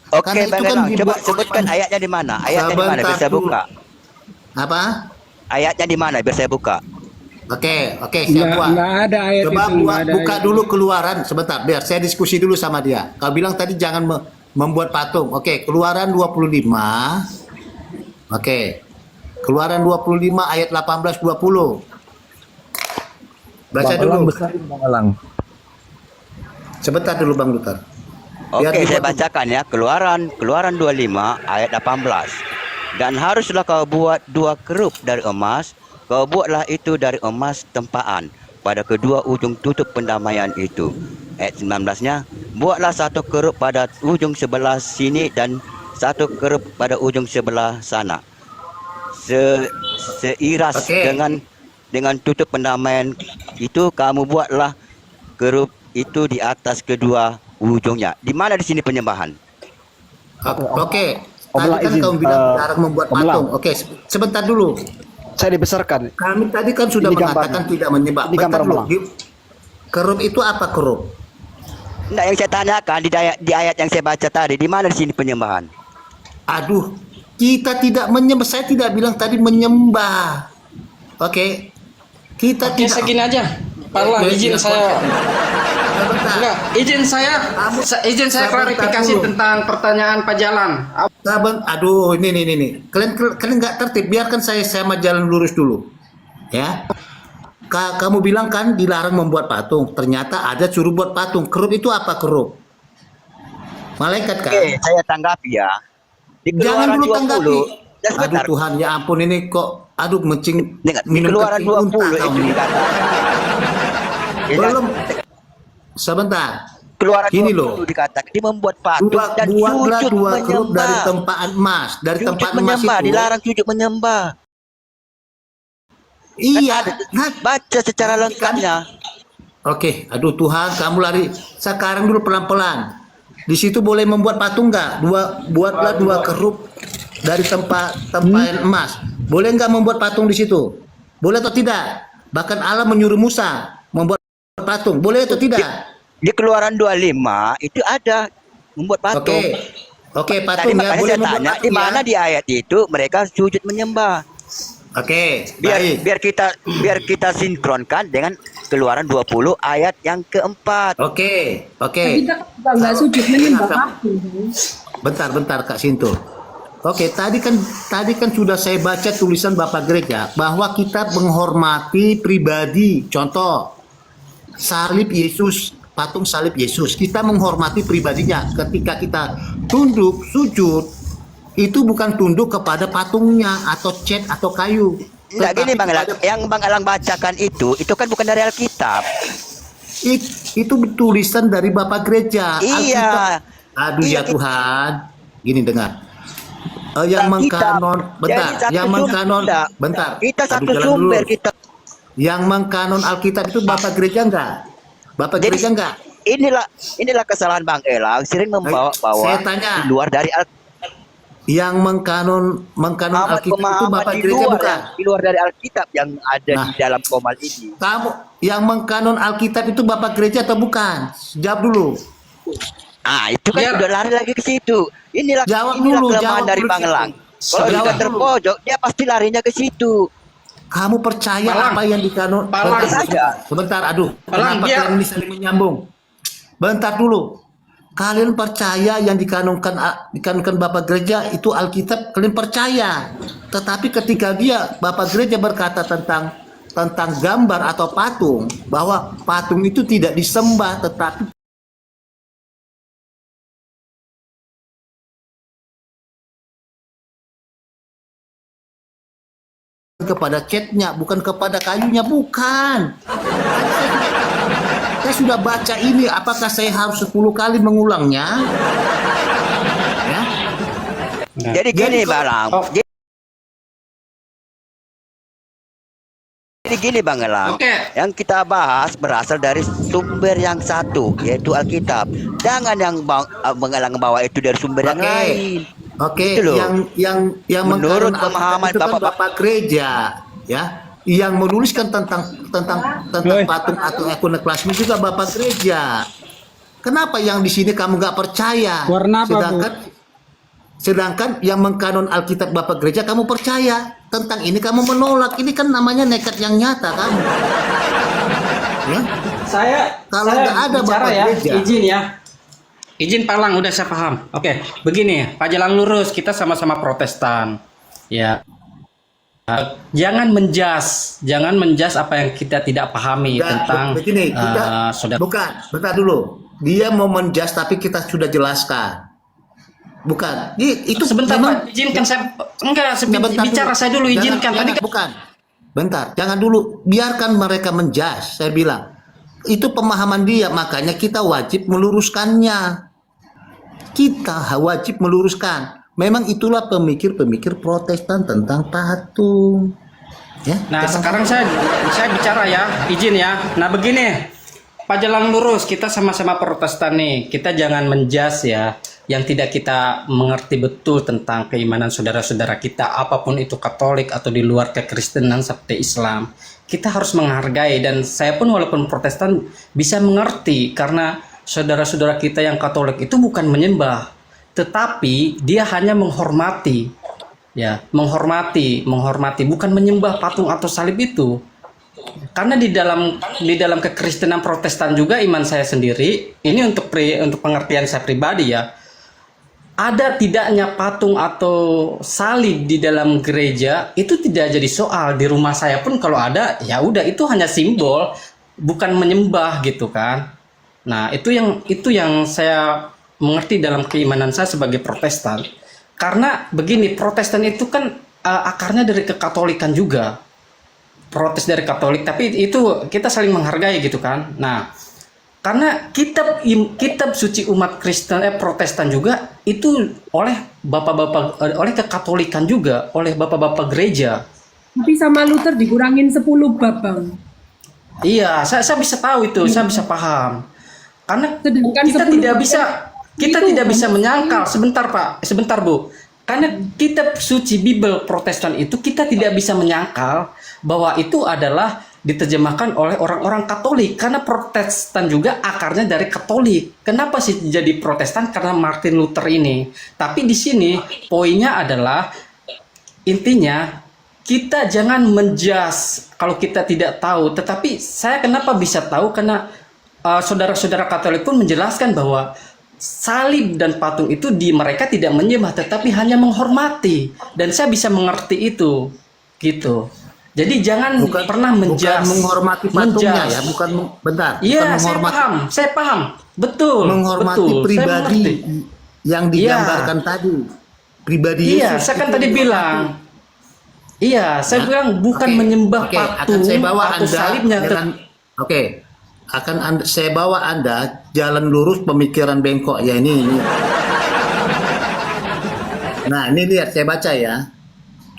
I: Oke,
A: Karena itu
I: Bang
A: kan
I: Elang, coba
A: dibuat
I: sebutkan
A: oleh-
I: ayatnya di mana? Ayatnya di mana biar saya
A: Sebentar
I: buka.
A: Apa?
I: Ayatnya di mana biar saya buka.
A: Oke, siap buat.
C: Nggak ada ayat
A: Coba
C: itu, nggak ada
A: buka
C: ayat
A: dulu Keluaran sebentar, biar saya diskusi dulu sama dia. Kau bilang tadi jangan membuat patung. Oke, Keluaran 25. Oke. Keluaran 25 ayat 18-20. Baca
E: Bang Elang
A: dulu.
E: besarin Bang Elang.
A: Sebentar dulu Bang Luther. Biar
I: Oke, saya
A: dibuat-
I: bacakan ya. Keluaran 25 ayat 18. Dan haruslah kau buat 2 kerup dari emas. Kau buatlah itu dari emas tempaan pada kedua ujung tutup pendamaian itu. Ayat 19-nya, buatlah 1 kerup pada ujung sebelah sini dan 1 kerup pada ujung sebelah sana. Seiras
A: Oke.
I: dengan tutup pendamaian itu, kamu buatlah kerup itu di atas kedua ujungnya. Di mana di sini penyembahan?
A: Oke.
E: Om
A: Tadi
E: Elang
A: kan
E: izin,
A: kau bilang jarang membuat
E: Om Elang.
A: patung. Oke, sebentar dulu.
F: Saya dibesarkan.
A: Kami tadi kan sudah
F: Ini gambar.
A: mengatakan tidak menyembah.
F: Ini gambar
A: Bentar dulu.
F: malang.
A: Kerup itu apa kerup?
I: Enggak, yang saya tanyakan di ayat yang saya baca tadi, di mana di sini penyembahan?
A: Aduh, kita tidak menyembah. Saya tidak bilang tadi menyembah. Oke. Kita
B: Oke,
A: tidak.
B: segini aja. Pak Elang,
A: Oke,
B: izin
A: ya,
B: saya.
A: Sebentar.
B: Enggak, izin saya
A: Sebentar
B: klarifikasi
A: dulu.
B: tentang pertanyaan Pak Jalan.
A: Aduh, ini. Kalian nggak tertib. Biarkan saya sama jalan lurus dulu. Ya. Kamu bilang kan dilarang membuat patung. Ternyata ada suruh buat patung. Kerup itu apa kerup? Malaikat kan?
I: Oke, saya tanggapi ya. Di
A: Jangan
I: Keluaran
A: dulu
I: 20.
A: tanggapi.
I: Ya,
A: Aduh
I: sebentar.
A: Tuhan, ya ampun ini kok. Aduh,
I: Dengar, di
A: minum
I: Keluaran
A: kencing muntah
I: 20
A: kau
I: itu
A: nih.
I: dikatakan. Ya,
A: Belum. Sebentar.
I: Keluaran
A: Gini
I: 20
A: loh.
I: dikatakan dia membuat patung dan
A: Buatlah
I: sujud
A: 2 kerup dari
I: menyembah.
A: tempaan emas. Dari
I: Sujud
A: tempat emas
I: menyembah,
A: itu.
I: dilarang sujud menyembah.
A: Iya. Nah,
I: Baca secara lengkapnya.
A: Oke, aduh Tuhan, kamu lari. Sekarang dulu pelan-pelan. Di situ boleh membuat patung nggak? Buatlah 2 kerup dari tempaan emas. Boleh nggak membuat patung di situ? Boleh atau tidak? Bahkan Allah menyuruh Musa membuat patung. Boleh atau tidak?
I: Di Keluaran 25 itu ada membuat patung.
A: Oke,
I: Tadi
A: patung ya.
I: makanya
A: Boleh
I: saya
A: membuat
I: tanya
A: patung
I: di
A: ya.
I: mana di ayat itu mereka sujud menyembah.
A: Oke,
I: Biar
A: baik.
I: biar kita sinkronkan dengan Keluaran 20 ayat yang keempat.
A: Oke.
H: Kita juga nggak sujud menyembah patung.
A: Bentar Kak Sinto. Oke, tadi kan sudah saya baca tulisan Bapak Gereja bahwa kita menghormati pribadi. Contoh, salib Yesus, patung salib Yesus. Kita menghormati pribadinya. Ketika kita tunduk, sujud, itu bukan tunduk kepada patungnya atau cat atau kayu.
I: Enggak gini
A: Tetapi
I: Bang Elang,
A: kepada-
I: yang Bang Elang bacakan itu kan bukan dari Alkitab.
A: Itu tulisan dari Bapak Gereja.
I: Iya.
A: Alkitab. Aduh
I: Iya,
A: ya Tuhan. Gini dengar. Yang
I: Alkitab.
A: mengkanon, bentar.
I: Jadi satu
A: Yang mengkanon,
I: sumber.
A: bentar.
I: Kita
A: Aduh,
I: satu
A: jalan
I: sumber
A: dulu.
I: kita.
A: Yang mengkanon Alkitab itu Bapak Gereja enggak? Bapak
I: Jadi,
A: Gereja enggak?
I: Inilah kesalahan Bang Elang sering membawa
A: Saya tanya.
I: di luar dari
A: Yang mengkanon Alkitab itu
I: pemahaman
A: Bapak
I: di
A: Gereja
I: luar,
A: bukan?
I: di luar dari Alkitab yang ada
A: Nah.
I: di dalam komal ini.
A: Kamu yang mengkanon Alkitab itu Bapak Gereja atau bukan? Jawab dulu.
I: Itu kan
B: Ya.
I: udah lari lagi ke situ. Inilah
A: Jawab
I: inilah
A: dulu,
I: kelemahan
A: jawab
I: dari
A: dulu
I: Bang
A: situ.
I: Elang. Kalau
A: Jawab
I: kita
A: dulu.
I: terpojok, dia pasti larinya ke situ.
A: Kamu percaya
B: Palang.
A: apa yang dikanon?
B: Palang
I: saja.
A: Sebentar, aduh.
B: Palang,
A: Kenapa
B: biar-
A: kalian ini saling menyambung? Bentar dulu. Kalian percaya yang dikanonkan Bapak Gereja itu Alkitab, kalian percaya. Tetapi ketika Bapak Gereja berkata tentang gambar atau patung, bahwa patung itu tidak disembah tetapi kepada catnya, bukan kepada kayunya, bukan. Saya sudah baca ini, apakah saya harus 10 kali mengulangnya? Ya.
I: Jadi gini, Bang.
B: Oh.
I: Jadi gini, Bang Elang.
B: Oke.
I: Yang kita bahas berasal dari sumber yang satu, yaitu Alkitab. Jangan yang Bang Elang bawa itu dari sumber yang
A: Oke.
I: lain.
A: Oke,
I: Itu loh.
A: yang
I: Menurut
A: mengkanon Alkitab
I: pemahaman
A: itu kan
I: Bapak-
A: Bapak gereja, ya. Yang menuliskan tentang patung atau ikonoklasme juga Bapak gereja. Kenapa yang di sini kamu nggak percaya?
C: Warna apa, Bu?
A: Sedangkan yang mengkanon Alkitab Bapak gereja kamu percaya. Tentang ini kamu menolak. Ini kan namanya nekat yang nyata kamu. Ya? Kalau nggak ada
B: bicara
A: Bapak
B: ya,
A: gereja.
B: izin ya. Izin Pak Lang, udah saya paham. Oke, begini, Pak Jalan lurus, kita sama-sama Protestan. Ya. Jangan menjas apa yang kita tidak pahami
A: Dan
B: tentang
A: begini, kita
B: saudara.
A: bukan, bentar dulu. Dia mau menjas tapi kita sudah jelaskan. Bukan. Itu
B: Sebentar
A: memang-
B: Pak, izinkan saya
A: Ya, bentar
B: bicara
A: dulu.
B: saya dulu,
A: Jangan-
B: izinkan. Tadi kan
A: bukan. Bentar, jangan dulu. Biarkan mereka menjas, saya bilang. Itu pemahaman dia, makanya kita wajib meluruskannya. Kita wajib meluruskan. Memang itulah pemikir-pemikir Protestan tentang patung. Ya.
B: Nah, sekarang saya bicara ya, izin ya. Nah, begini. Pak Jalan lurus, kita sama-sama Protestan nih. Kita jangan menjas ya yang tidak kita mengerti betul tentang keimanan saudara-saudara kita, apapun itu Katolik atau di luar kekristenan seperti Islam. Kita harus menghargai, dan saya pun walaupun Protestan bisa mengerti karena saudara-saudara kita yang Katolik itu bukan menyembah, tetapi dia hanya menghormati. Ya, menghormati, bukan menyembah patung atau salib itu. Karena di dalam kekristenan Protestan juga iman saya sendiri, ini untuk pengertian saya pribadi ya. Ada tidaknya patung atau salib di dalam gereja itu tidak jadi soal. Di rumah saya pun kalau ada, ya udah, itu hanya simbol, bukan menyembah gitu kan. Nah, itu yang saya mengerti dalam keimanan saya sebagai Protestan. Karena begini, Protestan itu kan akarnya dari kekatolikan juga. Protes dari Katolik, tapi itu kita saling menghargai gitu kan. Nah, karena kitab suci umat Kristen Protestan juga itu oleh bapak-bapak, oleh kekatolikan juga, oleh bapak-bapak gereja.
H: Tapi sama Luther dikurangin 10 bab, Bang.
B: Iya, saya bisa tahu itu, saya bisa paham. Karena
H: Sedangkan
B: kita
H: 10
B: tidak
H: bab
B: bisa
H: itu
B: tidak bisa menyangkal. Sebentar Pak, sebentar Bu. Karena kitab suci Bible Protestan itu kita tidak bisa menyangkal bahwa itu adalah diterjemahkan oleh orang-orang Katolik, karena Protestan juga akarnya dari Katolik. Kenapa sih jadi Protestan? Karena Martin Luther ini. Tapi di sini poinnya adalah, intinya kita jangan menjas kalau kita tidak tahu. Tetapi saya kenapa bisa tahu? Karena saudara-saudara Katolik pun menjelaskan bahwa salib dan patung itu mereka tidak menyembah, tetapi hanya menghormati. Dan saya bisa mengerti itu, gitu. Jadi jangan pernah menjas.
A: Bukan menghormati patungnya ya, bukan bentar.
B: Iya,
A: bukan
B: saya paham, betul.
A: Menghormati
B: betul,
A: pribadi yang digambarkan tadi. Pribadi
B: Iya,
A: Yesus.
B: saya kan
A: itu
B: tadi
A: menghormati.
B: bilang. Iya, saya
A: Nah,
B: bilang bukan
A: oke,
B: menyembah
A: oke,
B: patung
A: akan saya bawa
B: atau
A: Anda
B: salibnya.
A: Saya bawa Anda jalan lurus pemikiran bengkok ya ini. Nah, ini lihat, saya baca ya.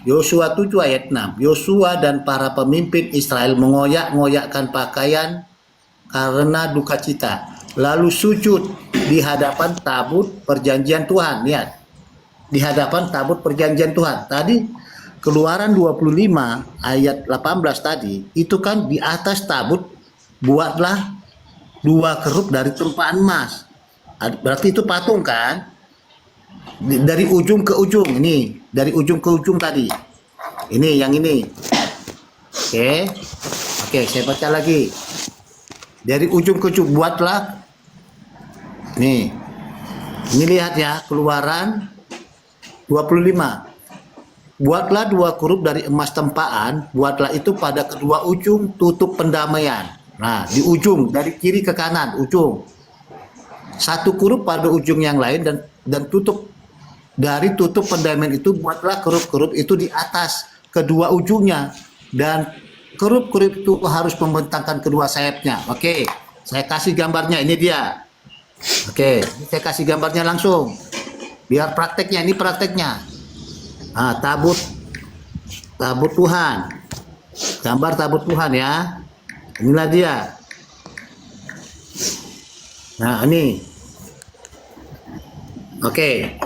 A: Yosua 7 ayat 6. Yosua dan para pemimpin Israel mengoyak-ngoyakkan pakaian karena duka cita. Lalu sujud di hadapan tabut perjanjian Tuhan. Lihat. Di hadapan tabut perjanjian Tuhan. Tadi Keluaran 25 ayat 18 tadi, itu kan di atas tabut buatlah 2 kerup dari tumpahan emas. Berarti itu patung kan? Dari ujung ke ujung ini, dari ujung ke ujung tadi. Ini yang ini. Oke, saya baca lagi. Dari ujung ke ujung buatlah. Nih. Ini lihat ya, Keluaran 25. Buatlah 2 kerup dari emas tempaan, buatlah itu pada kedua ujung tutup pendamaian. Nah, di ujung dari kiri ke kanan, ujung. 1 kerup pada ujung yang lain dan tutup dari tutup pendamaian itu buatlah kerup-kerup itu di atas kedua ujungnya, dan kerup-kerup itu harus membentangkan kedua sayapnya. Oke, saya kasih gambarnya, ini dia. Oke, saya kasih gambarnya langsung. Biar prakteknya, ini prakteknya. Nah, tabut Tuhan. Gambar tabut Tuhan ya. Inilah dia. Nah, ini. Oke.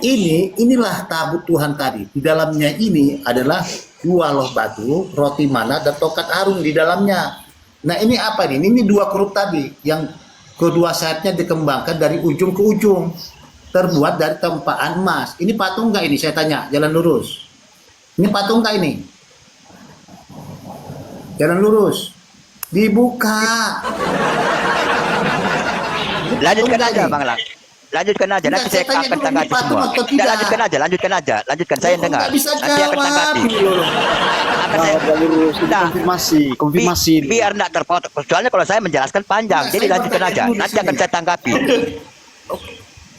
A: Inilah tabut Tuhan tadi. Di dalamnya ini adalah 2 loh batu, roti mana, dan tokat Harun di dalamnya. Nah, ini apa nih? Ini 2 kerup tadi yang kedua sayapnya dikembangkan dari ujung ke ujung, terbuat dari tempaan emas. Ini patung nggak ini? Saya tanya, jalan lurus. Ini patung nggak ini? Jalan lurus. Dibuka.
I: Lanjutkan aja Bang Lang. Lanjutkan aja, nanti saya akan tanggapi semua. Tidak, lanjutkan aja. Saya yang dengar.
A: Bisa
I: Nanti akan tanggapi. Akan saya
F: konfirmasi.
I: Biar tidak terpotong. Soalnya kalau saya menjelaskan panjang, jadi lanjutkan aja. Nanti akan saya tanggapi.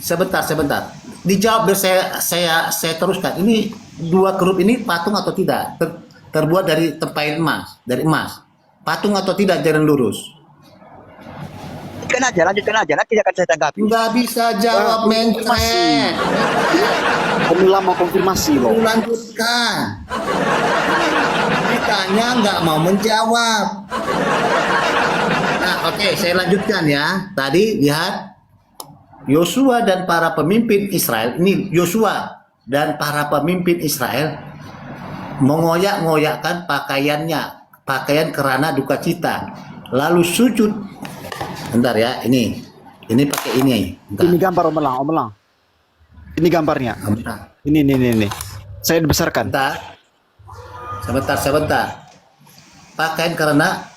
A: Sebentar. Dijawab biar saya teruskan. Ini 2 kerup ini patung atau tidak? Terbuat dari tempayan emas, dari emas. Patung atau tidak, jalan lurus?
I: Lanjutkan aja. Nanti akan saya tanggapi.
A: Nggak bisa jawab, mencret.
F: Pemula mau konfirmasi loh.
A: Lanjutkan. Ditanya nggak mau menjawab. Nah, oke, saya lanjutkan ya. Tadi lihat Yosua dan para pemimpin Israel. Ini Yosua dan para pemimpin Israel mengoyak-ngoyakkan pakaian kerana duka cita, lalu sujud. Bentar ya, ini pakai ini. Bentar.
F: Ini gambar Om Elang. Ini gambarnya.
A: Bentar.
F: Ini. Saya dibesarkan.
A: Sebentar. Pakaian kerana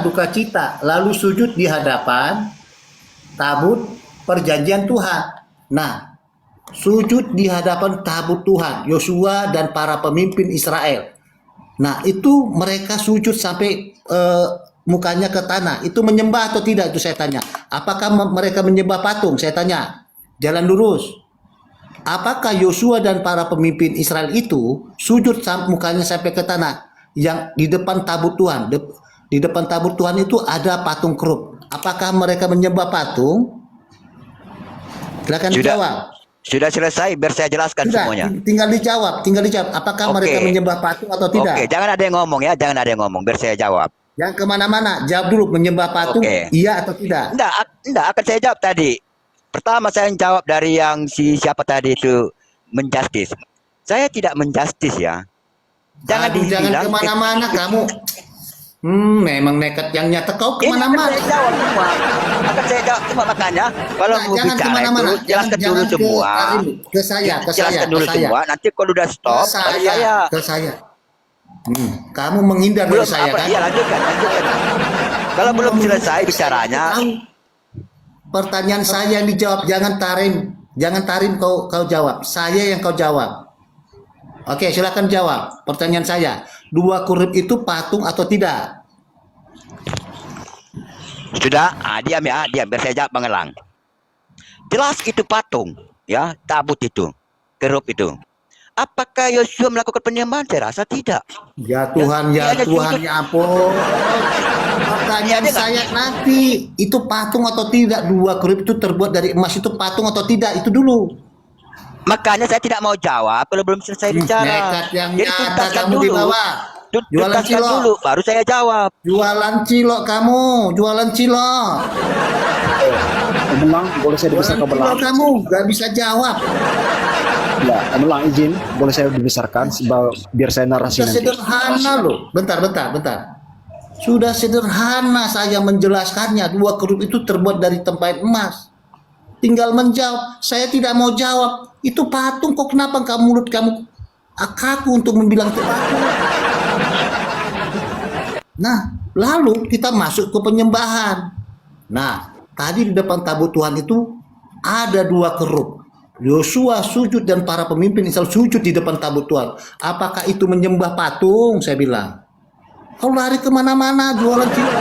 A: duka cita, lalu sujud di hadapan tabut perjanjian Tuhan. Nah, sujud di hadapan tabut Tuhan, Yosua dan para pemimpin Israel. Nah, itu mereka sujud sampai mukanya ke tanah. Itu menyembah atau tidak? Itu saya tanya. Apakah mereka menyembah patung? Saya tanya. Jalan lurus. Apakah Yosua dan para pemimpin Israel itu sujud mukanya sampai ke tanah? Yang di depan tabut Tuhan. Di depan tabut Tuhan itu ada patung kerup. Apakah mereka menyembah patung? Silakan dijawab.
I: Sudah selesai, biar saya jelaskan semuanya.
A: Tinggal dijawab. Apakah mereka menyembah patung atau tidak?
I: Oke, jangan ada yang ngomong ya, biar saya jawab.
A: Yang kemana-mana, jawab dulu, menyembah patung, iya atau tidak?
I: Enggak, akan saya jawab tadi. Pertama saya jawab dari yang siapa tadi itu menjustis. Saya tidak menjustis ya.
A: Jangan kemana-mana kamu. Memang nekat yang nyata kau kemana-mana.
I: Akan saya jawab semua makanya. Kalau mau bicara itu jelaskan dulu semua.
A: Ke saya.
I: Semua. Nanti kalau udah stop,
A: ke saya. Kamu menghindar dari saya kan?
I: Iya, lanjutkan. Kalau belum selesai bicaranya.
A: Pertanyaan saya yang dijawab, jangan tarim kau jawab. Saya yang kau jawab. Oke, silakan jawab pertanyaan saya. 2 kurup itu patung atau tidak?
I: Sudah, diam biar saya jawab Bang Elang. Jelas itu patung, ya, tabut itu, kerup itu. Apakah Yosua melakukan penyembahan? Saya rasa tidak.
A: Ya Tuhan, ya ampun. Pertanyaan saya nanti, itu patung atau tidak? 2 kerup itu terbuat dari emas, itu patung atau tidak? Itu dulu.
I: Makanya saya tidak mau jawab kalau belum selesai bicara.
A: Nekat yang
I: jadi
A: nyata kamu
I: dulu.
A: di bawah. Jualan cilok
I: dulu, baru saya jawab.
A: Jualan cilok kamu, jualan cilok.
F: Elang, boleh saya dibesarkan Elang?
A: Kamu gak bisa jawab.
F: Ya, Elang izin, boleh saya dibesarkan biar saya narasi
A: Sudah
F: nanti.
A: sederhana loh. Bentar. Sudah sederhana saya menjelaskannya. 2 kerup itu terbuat dari tempayan emas. Tinggal menjawab. Saya tidak mau jawab. Itu patung, kok kenapa mulut kamu kaku untuk membilang itu patung? Nah, lalu kita masuk ke penyembahan. Nah, tadi di depan tabut Tuhan itu ada 2 kerup. Yosua sujud dan para pemimpin Israel sujud di depan tabut Tuhan. Apakah itu menyembah patung? Saya bilang. Kau lari kemana-mana jualan cilok.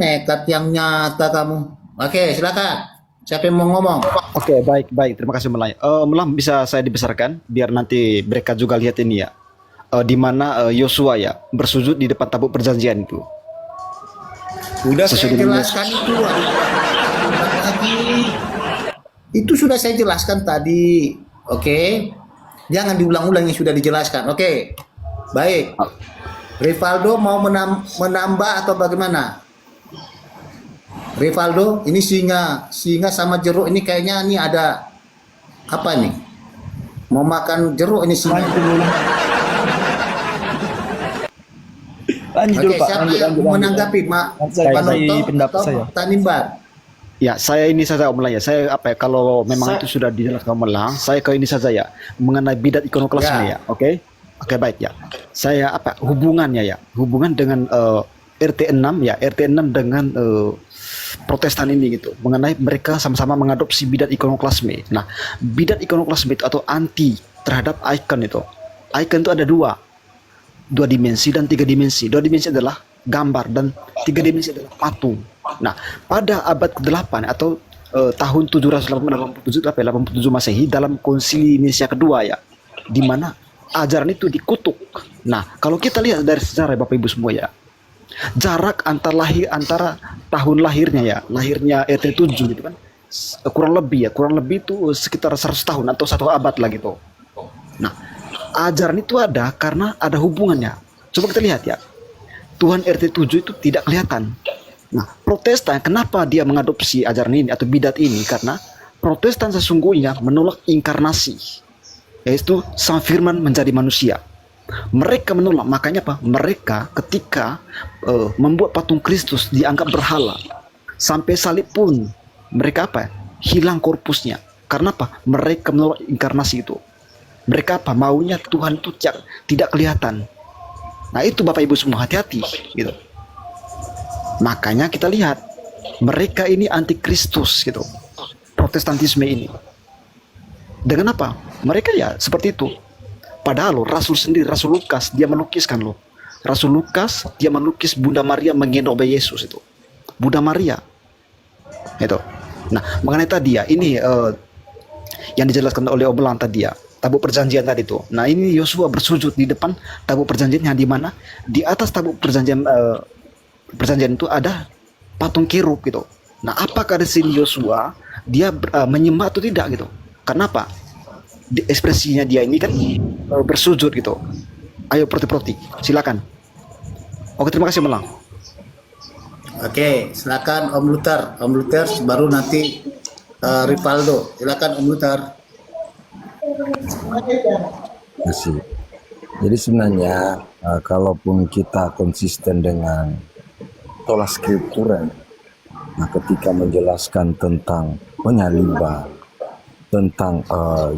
A: Nekat yang nyata kamu. Oke, silakan. Siapa yang mau ngomong?
F: Oke, baik, baik. Terima kasih Melang. Melang bisa saya dibesarkan biar nanti mereka juga lihat ini ya. Di mana Yosua ya bersujud di depan tabut perjanjian itu.
A: Udah saya
F: Sesudah
A: jelaskan itu. Lagi. Itu sudah saya jelaskan tadi. Oke. Jangan diulang-ulang yang sudah dijelaskan. Oke. Baik. Rivaldo mau menambah atau bagaimana? Rivaldo, ini singa sama jeruk ini kayaknya ini ada apa nih? Mau makan jeruk ini singa.
E: Lanjut dulu
A: Oke,
E: Pak.
A: siapa
E: Lanjut,
A: yang
E: lanjut, lanjut.
A: menanggapi, Mak?
E: Saya
A: Pak
E: kasih
A: Nonton
E: pendapat
A: atau
E: saya.
A: Tanimbar?
F: Ya, saya ini saja Om Melang ya. Saya apa ya, kalau memang itu sudah dijelaskan Om Melang, saya ke ini saja ya, mengenai bidat ikonoklasme ya. Oke. Oke, baik ya. Saya apa hubungannya ya? Hubungan dengan RT 6 ya, RT 6 dengan Protestan ini gitu. Mengenai mereka sama-sama mengadopsi bidat ikonoklasme. Nah, bidat ikonoklasme itu atau anti terhadap ikon itu. Ikon itu ada dua dimensi dan tiga dimensi. Dua dimensi adalah gambar dan tiga dimensi adalah patung. Nah, pada abad ke-8 atau tahun 787 Masehi dalam Konsili Nicea kedua ya, di mana ajaran itu dikutuk. Nah, kalau kita lihat dari sejarah Bapak Ibu semua ya, jarak antara tahun lahirnya RT 7 gitu kan, kurang lebih itu sekitar 100 tahun atau 1 abad lah gitu. Nah, ajaran itu ada karena ada hubungannya. Coba kita lihat ya, Tuhan RT 7 itu tidak kelihatan. Nah, Protestan kenapa dia mengadopsi ajaran ini atau bidat ini? Karena Protestan sesungguhnya menolak inkarnasi, yaitu Sang Firman menjadi manusia. Mereka menolak, makanya apa? Mereka ketika membuat patung Kristus dianggap berhala. Sampai salib pun mereka apa? Hilang korpusnya. Karena apa? Mereka menolak inkarnasi itu. Mereka apa? Maunya Tuhan itu tidak kelihatan. Nah, itu Bapak Ibu semua hati-hati gitu. Makanya kita lihat mereka ini antikristus gitu. Protestantisme ini. Dengan apa? Mereka ya seperti itu. Padahal loh, Rasul sendiri, Rasul Lukas, dia melukiskan loh. Rasul Lukas, dia melukis Bunda Maria menggendong bayi Yesus itu. Bunda Maria. Itu. Nah, mengenai tadi ya, ini yang dijelaskan oleh Obelan tadi ya, tabut perjanjian tadi itu. Nah, ini Yosua bersujud di depan tabut perjanjian yang di mana di atas tabut perjanjian itu ada patung kerub gitu. Nah, apakah di sini Yosua dia menyembah atau tidak gitu? Kenapa? Ekspresinya dia ini kan bersujud gitu. Ayo proti-proti, silakan. Oke, terima kasih Melang.
A: Oke, silakan Om Luther baru nanti Rivaldo. Silakan Om Luther.
E: Masih. Jadi sebenarnya kalaupun kita konsisten dengan sola scriptura, nah ketika menjelaskan tentang penyaliban, tentang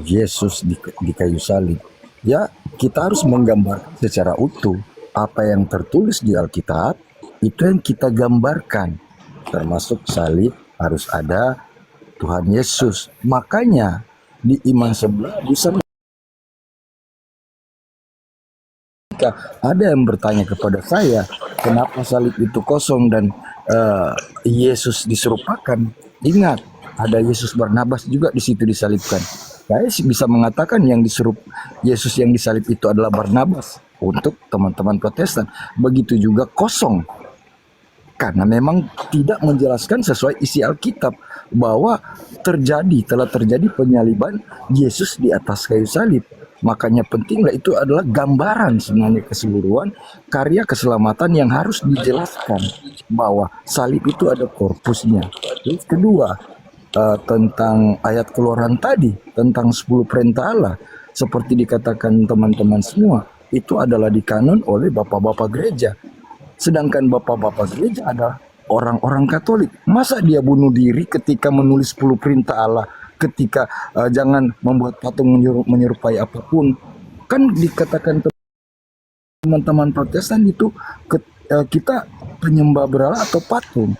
E: Yesus di kayu salib, ya kita harus menggambarkan secara utuh apa yang tertulis di Alkitab, itu yang kita gambarkan, termasuk salib harus ada Tuhan Yesus. Makanya di iman sebelah bisa ada yang bertanya kepada saya, kenapa salib itu kosong dan Yesus diserupakan? Ingat, ada Yesus Barnabas juga di situ disalibkan. Saya bisa mengatakan yang Yesus yang disalib itu adalah Barnabas untuk teman-teman Protestan. Begitu juga kosong, karena memang tidak menjelaskan sesuai isi Alkitab bahwa telah terjadi penyaliban Yesus di atas kayu salib. Makanya pentinglah itu adalah gambaran sebenarnya keseluruhan karya keselamatan yang harus dijelaskan bahwa salib itu ada korpusnya. Terus kedua, tentang ayat Keluaran tadi tentang 10 perintah Allah, seperti dikatakan teman-teman semua, itu adalah dikanon oleh bapak-bapak gereja. Sedangkan bapak-bapak gereja adalah orang-orang Katolik. Masa dia bunuh diri ketika menulis 10 perintah Allah, ketika jangan membuat patung menyerupai apapun? Kan dikatakan teman-teman Protestan itu kita penyembah berhala atau patung.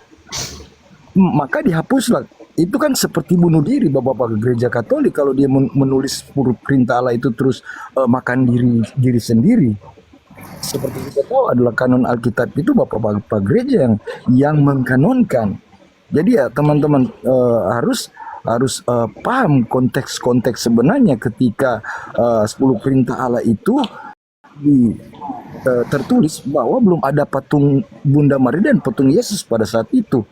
E: Maka dihapuslah. Itu kan seperti bunuh diri bapak-bapak gereja Katolik kalau dia menulis 10 perintah Allah itu terus makan diri sendiri. Seperti kita tahu adalah kanon Alkitab itu bapak-bapak gereja yang mengkanonkan. Jadi ya teman-teman harus paham konteks-konteks sebenarnya ketika 10 perintah Allah itu tertulis bahwa belum ada patung Bunda Maria dan patung Yesus pada saat itu.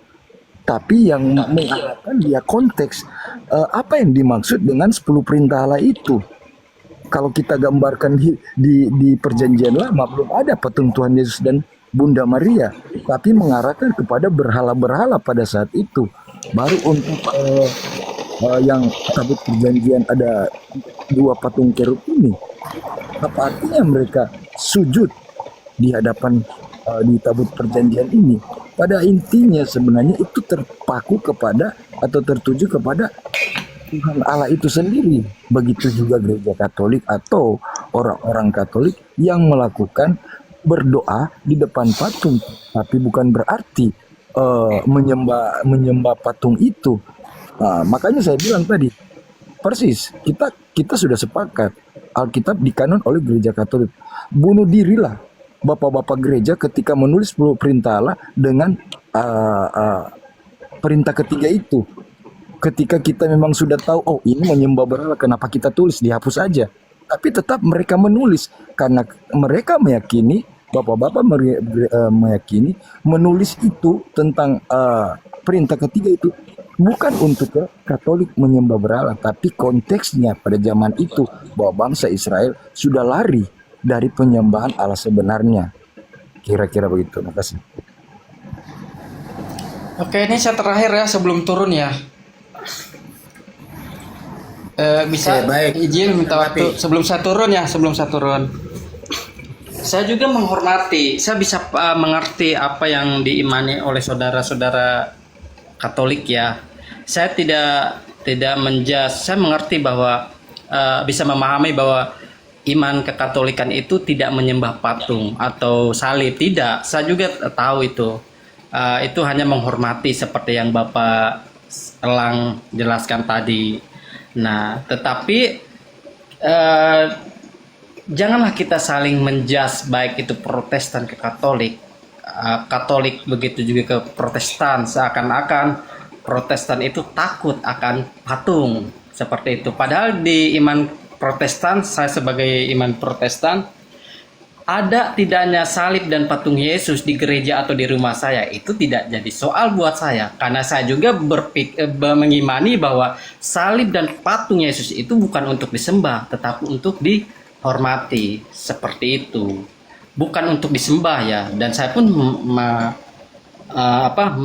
E: Tapi yang mengarahkan dia konteks apa yang dimaksud dengan 10 perintah Allah itu. Kalau kita gambarkan di perjanjian lama belum ada patung Tuhan Yesus dan Bunda Maria, tapi mengarahkan kepada berhala-berhala pada saat itu. Baru untuk yang tabut perjanjian ada 2 patung kerub ini, apa artinya mereka sujud di hadapan di tabut perjanjian ini? Pada intinya sebenarnya itu terpaku kepada atau tertuju kepada Tuhan Allah itu sendiri. Begitu juga gereja Katolik atau orang-orang Katolik yang melakukan berdoa di depan patung, tapi bukan berarti menyembah patung itu. Makanya saya bilang tadi, persis kita sudah sepakat Alkitab dikanon oleh gereja Katolik. Bunuh dirilah bapak-bapak gereja ketika menulis 10 perintah Allah dengan perintah ketiga itu. Ketika kita memang sudah tahu, oh ini menyembah berhala, kenapa kita tulis, dihapus saja. Tapi tetap mereka menulis karena mereka meyakini, bapak-bapak meyakini menulis itu tentang perintah ketiga itu bukan untuk ke Katolik menyembah berhala, tapi konteksnya pada zaman itu bahwa bangsa Israel sudah lari dari penyembahan Allah sebenarnya. Kira-kira begitu. Makasih.
B: Oke, ini saya terakhir ya sebelum turun ya. Bisa
A: Oke, baik.
B: izin minta waktu sebelum saya turun ya, sebelum saya turun. Saya juga menghormati, saya bisa mengerti apa yang diimani oleh saudara-saudara Katolik ya. Saya tidak menjas, saya mengerti bahwa bisa memahami bahwa iman kekatolikan itu tidak menyembah patung atau salib, tidak. Saya juga tahu itu. Itu hanya menghormati seperti yang Bapak Elang jelaskan tadi. Nah, tetapi janganlah kita saling menjudge baik itu Protestan ke Katolik, Katolik begitu juga ke Protestan, seakan-akan Protestan itu takut akan patung seperti itu. Padahal di iman Protestan, saya sebagai iman Protestan, ada tidaknya salib dan patung Yesus di gereja atau di rumah saya itu tidak jadi soal buat saya, karena saya juga mengimani bahwa salib dan patung Yesus itu bukan untuk disembah tetapi untuk dihormati, seperti itu, bukan untuk disembah ya. Dan saya pun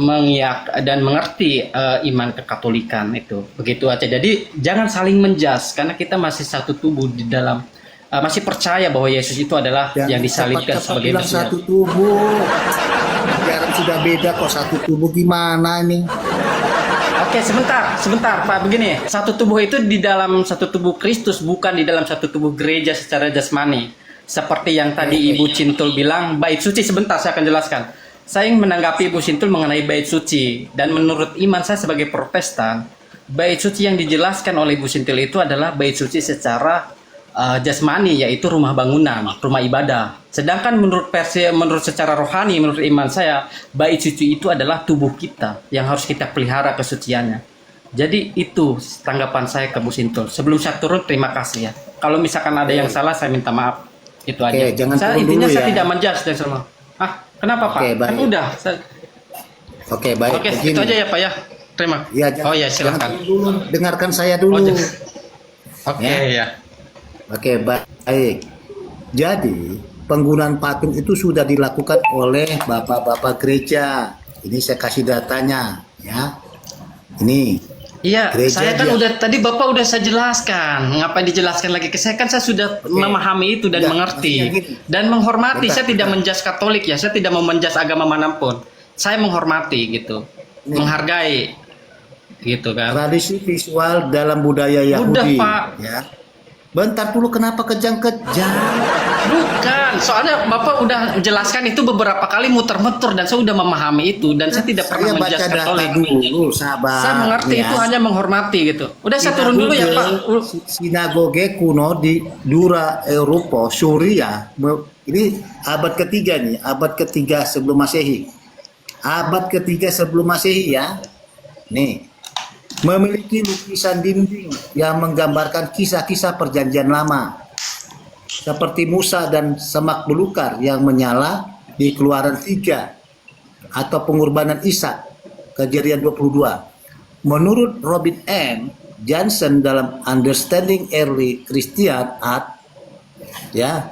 B: mengiyak dan mengerti iman kekatolikan itu begitu aja. Jadi jangan saling menjudge karena kita masih satu tubuh di dalam masih percaya bahwa Yesus itu adalah yang disalibkan sebagai Mesias.
A: Satu tubuh. Sekarang sudah beda kok, satu tubuh gimana nih?
B: Oke, sebentar Pak, begini. Satu tubuh itu di dalam satu tubuh Kristus, bukan di dalam satu tubuh gereja secara jasmani. Seperti yang tadi Ibu Cintul bilang, bait suci. Sebentar saya akan jelaskan. Saya ingin menanggapi Ibu Cintul mengenai bait suci. Dan menurut iman saya sebagai Protestan, bait suci yang dijelaskan oleh Ibu Cintul itu adalah bait suci secara jasmani, yaitu rumah bangunan, rumah ibadah. Sedangkan menurut secara rohani, menurut iman saya, bait suci itu adalah tubuh kita yang harus kita pelihara kesuciannya. Jadi itu tanggapan saya ke Bu Sintul. Sebelum saya turun, terima kasih ya. Kalau misalkan ada yang salah, saya minta maaf. Itu aja.
A: Jangan
B: saya
A: turun
B: intinya
A: dulu
B: saya
A: ya.
B: tidak menjudge dan semua. Kenapa Pak? Kan udah.
A: Oke, baik.
B: Oke,
A: begini.
B: itu aja ya Pak ya. Terima.
A: Ya,
B: Oh ya, silakan.
A: dulu, dengarkan saya dulu.
B: Oke ya.
A: Oke, baik. Jadi, penggunaan patung itu sudah dilakukan oleh bapak-bapak gereja. Ini saya kasih datanya, ya. Ini.
B: Iya,
A: Gereja
B: saya kan
A: dia.
B: udah tadi Bapak udah saya jelaskan. Ngapain dijelaskan lagi ke saya? Kan saya sudah memahami itu dan
A: Enggak,
B: mengerti
A: maksudnya gini.
B: dan menghormati.
A: Bentar,
B: Saya tidak
A: bentar.
B: menjudge Katolik ya. Saya tidak mau menjudge agama manapun. Saya menghormati gitu, menghargai gitu kan.
A: Tradisi visual dalam budaya Yahudi.
B: Udah, Pak.
A: Ya. Bentar dulu, kenapa kejang-kejang?
B: Bukan, soalnya Bapak udah jelaskan itu beberapa kali muter-muter dan saya udah memahami itu dan saya tidak pernah
A: Saya baca
B: menjudge
A: data
B: Katolik.
A: dulu, sabar.
B: Saya mengerti
A: ya.
B: itu hanya menghormati gitu. Udah saya turun dulu ya Pak.
A: Sinagoge kuno di Dura Eropa, Suriah. Ini abad ketiga nih, abad ketiga sebelum Masehi. Abad ketiga sebelum Masehi ya. Nih, memiliki lukisan dinding yang menggambarkan kisah-kisah perjanjian lama, seperti Musa dan semak belukar yang menyala di Keluaran 3 atau pengorbanan Ishak, Kejadian 22. Menurut Robin M. Johnson dalam Understanding Early Christian Art, ya,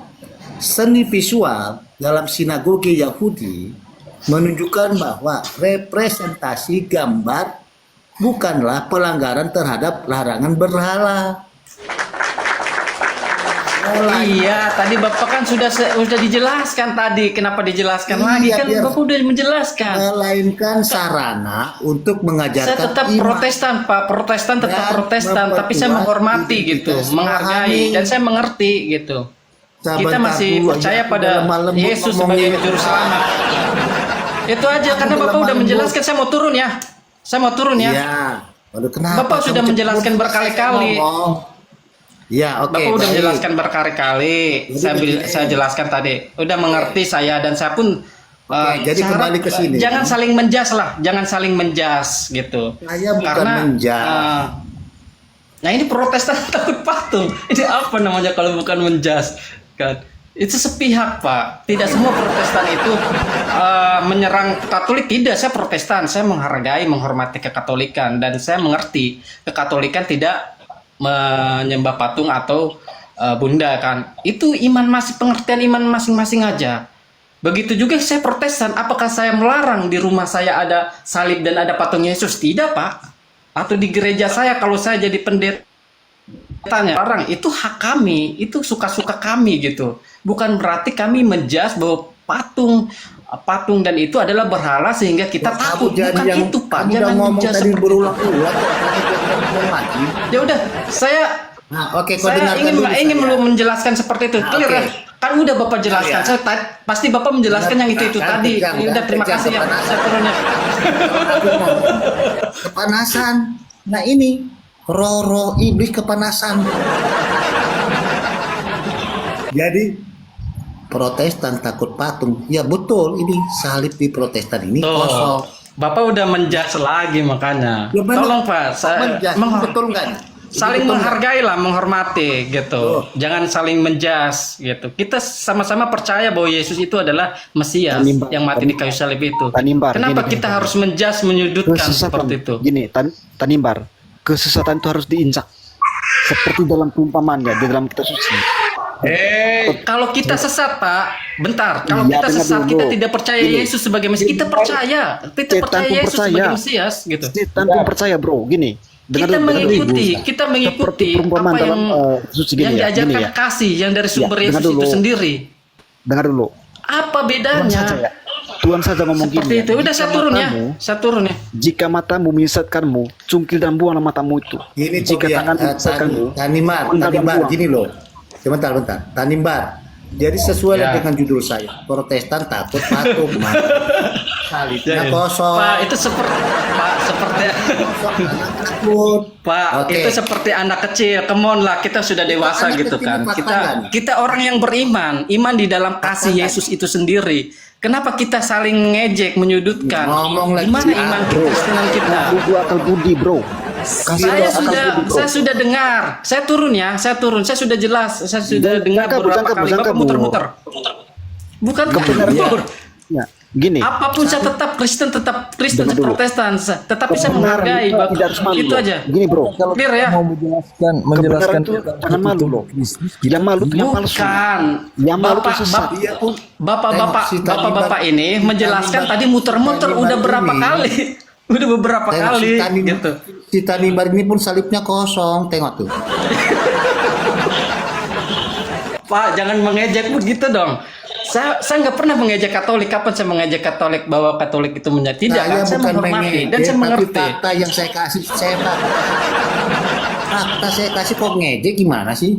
A: seni visual dalam sinagoge Yahudi menunjukkan bahwa representasi gambar bukanlah pelanggaran terhadap larangan berhala.
B: Iya, tadi Bapak kan sudah dijelaskan tadi. Kenapa dijelaskan lagi?
A: Iya,
B: Kan
A: biar-
B: Bapak udah menjelaskan.
A: Melainkan sarana untuk mengajarkan
B: Saya tetap
A: iman.
B: Protestan, Pak. Protestan tetap
A: Dan
B: Protestan, tapi saya
A: memperkuat
B: menghormati gitu,
A: identitas
B: menghargai,
A: rohani.
B: dan saya mengerti gitu. Kita
A: Sebentar
B: masih
A: dulu,
B: percaya
A: ya,
B: pada
A: dalam malam
B: Yesus
A: ngomongin.
B: sebagai juru selamat. Itu aja, karena
A: dalam
B: Bapak udah
A: malam
B: menjelaskan. Saya mau turun ya. Saya mau turun ya.
A: Iya. Lalu kenapa?
B: Bapak sudah
A: kamu
B: menjelaskan
A: cepat
B: berkali-kali.
A: ngomong? Ya, oke.
B: Bapak udah
A: baik.
B: menjelaskan berkali-kali.
A: Jadi
B: Saya jelaskan tadi. Udah mengerti saya, dan saya pun
A: jadi
B: saya
A: kembali
B: harap,
A: ke sini.
B: Jangan saling menjas lah, jangan saling menjas gitu.
A: Saya bukan menjas.
B: Nah ini Protestan takut patung. Ini apa namanya kalau bukan menjas kan? Itu sepihak, Pak. Tidak semua Protestan itu menyerang Katolik. Tidak, saya Protestan. Saya menghargai, menghormati kekatolikan, dan saya mengerti kekatolikan tidak menyembah patung atau bunda kan. Itu pengertian iman masing-masing aja. Begitu juga saya Protestan. Apakah saya melarang di rumah saya ada salib dan ada patung Yesus? Tidak, Pak. Atau di gereja saya kalau saya jadi pendetanya, larang. Itu hak kami, itu suka-suka kami gitu. Bukan berarti kami menjas bahwa patung dan itu adalah berhala sehingga kita takut. Bukan itu, Pak.
A: Kamu udah
B: Jangan
A: ngomong
B: menjas
A: tadi
B: seperti itu.
A: berulang-ulang. Kamu ngomong lagi.
B: Ya udah, saya
A: Nah, oke, kau
B: saya
A: dengarkan
B: ingin
A: dulu
B: ingin
A: saya.
B: belum menjelaskan seperti itu.
A: Nah,
B: Clear
A: oke.
B: ya? Kan udah Bapak jelaskan.
A: Iya.
B: Saya pasti Bapak menjelaskan yang itu
A: Kan,
B: tadi.
A: kejam,
B: Ya udah,
A: kan,
B: terima
A: kejam,
B: kasih ya.
A: kepanasan.
B: Saya turunnya.
A: Kepanasan. Nah ini roh-roh iblis kepanasan. Jadi Protestan takut patung. Ya betul, ini salib di Protestan ini
B: Tuh.
A: kosong.
B: Bapak udah menjudge lagi makanya.
A: Ya, benar.
B: Tolong Pak,
A: Menjas, betul nggak?
B: saling
A: Betul nggak?
B: menghargai lah, menghormati gitu. Jangan saling menjas gitu. Kita sama-sama percaya bahwa Yesus itu adalah Mesias
F: Tanimbar,
B: yang mati di kayu salib itu.
F: Tanimbar,
B: Kenapa
F: gini,
B: kita harus menjas, menyudutkan seperti itu?
F: Gini, Tanimbar, kesesatan itu harus diinjak. Seperti dalam perumpamannya di dalam kitab suci.
B: Kalau kita sesat, Pak, bentar. Kalau
F: Iya,
B: kita
F: dengar
B: sesat,
F: dulu.
B: kita tidak percaya
F: Gini.
B: Yesus sebagai Mesias. Kita percaya, kita
F: Setan
B: percaya
F: pun
B: Yesus
F: percaya.
B: sebagai Mesias gitu.
F: Setan pun percaya, bro. Gini,
B: Kita mengikuti
F: perumpamaan
B: apa yang
F: dalam suci gini
B: yang
F: ya, gini
B: diajarkan
F: ya.
B: kasih yang dari sumber
F: Ya, dengar
B: Yesus itu
F: dulu.
B: sendiri.
F: Dengar dulu.
B: Apa
F: Tuhan
B: bedanya?
F: saja ya. Tuhan saja ngomong
B: Seperti
F: gini.
B: itu. Udah saya turun ya. Saya turun ya.
F: Jika matamu menyesatkanmu, cungkil dan buanglah matamu itu.
A: Ini
F: Jika
A: dia,
F: tangan menyesatkanmu,
A: Tanimbar,
F: panggal dan
A: Tanimbar,
F: buang.
A: gini loh. Bentar. Tanimbar. Jadi sesuai
B: Ya.
A: dengan judul saya, Protestan takut patung, salibnya kosong.
B: Pak, itu seperti
A: Takut.
B: Pak,
A: Oke.
B: itu seperti anak kecil. Come on lah, kita sudah dewasa
A: Anak
B: gitu
A: kecil
B: kan.
A: dipaksakan.
B: Kita orang yang beriman, iman di dalam kasih
A: Paksakan.
B: Yesus itu sendiri. Kenapa kita saling ngejek, menyudutkan?
A: Ngomong lagi,
B: Gimana
A: ah,
B: iman
F: bro.
B: Kekristenan kita?
F: Buku akal budi, bro. Kasih
B: Saya
F: akal
B: sudah
F: budi, bro.
B: saya sudah dengar. Saya turun ya, saya turun. Saya sudah jelas. Saya sudah dengar
F: Jangan
B: beberapa
F: kabur,
B: kali.
F: jangan
B: Bapak
F: kabur.
B: muter-muter. Bukan
F: Kebenaran
B: kabur.
F: Ya, gini.
B: Apapun saya tetap Kristen,
F: Dengar dulu.
B: Protestan. Tetapi saya
F: Kebenaran
B: menghargai.
F: itu tidak harus malu,
B: Itu
F: loh.
B: aja.
F: Gini, bro.
B: Clear ya?
E: Mau menjelaskan
F: Kebenaran itu jangan malu, loh. Yang malu itu yang palsu.
B: Bukan.
F: Yang malu itu
B: Bapak,
F: sesat.
A: Dia pun
B: bapak-bapak,
A: Tengok, si Tanimbar-
B: bapak-bapak ini menjelaskan
A: Tanimbar-
B: tadi muter-muter
A: Tanimbar
B: udah berapa
A: ini-
B: kali? Udah beberapa
A: tengok
B: kali
A: si Tanimbar,
B: gitu.
A: si Tanimbar ini pun salibnya kosong. Tengok tuh.
B: Pak, jangan mengejek begitu dong. Saya nggak pernah mengejek Katolik. Kapan saya mengejek Katolik bahwa Katolik itu menjadi tidak?
A: Saya
B: Kan saya
A: bukan
B: menghormati
A: mengejek,
B: dan saya
A: tapi
B: mengerti.
A: fakta yang saya kasih, fakta saya kasih kok ngejek gimana sih?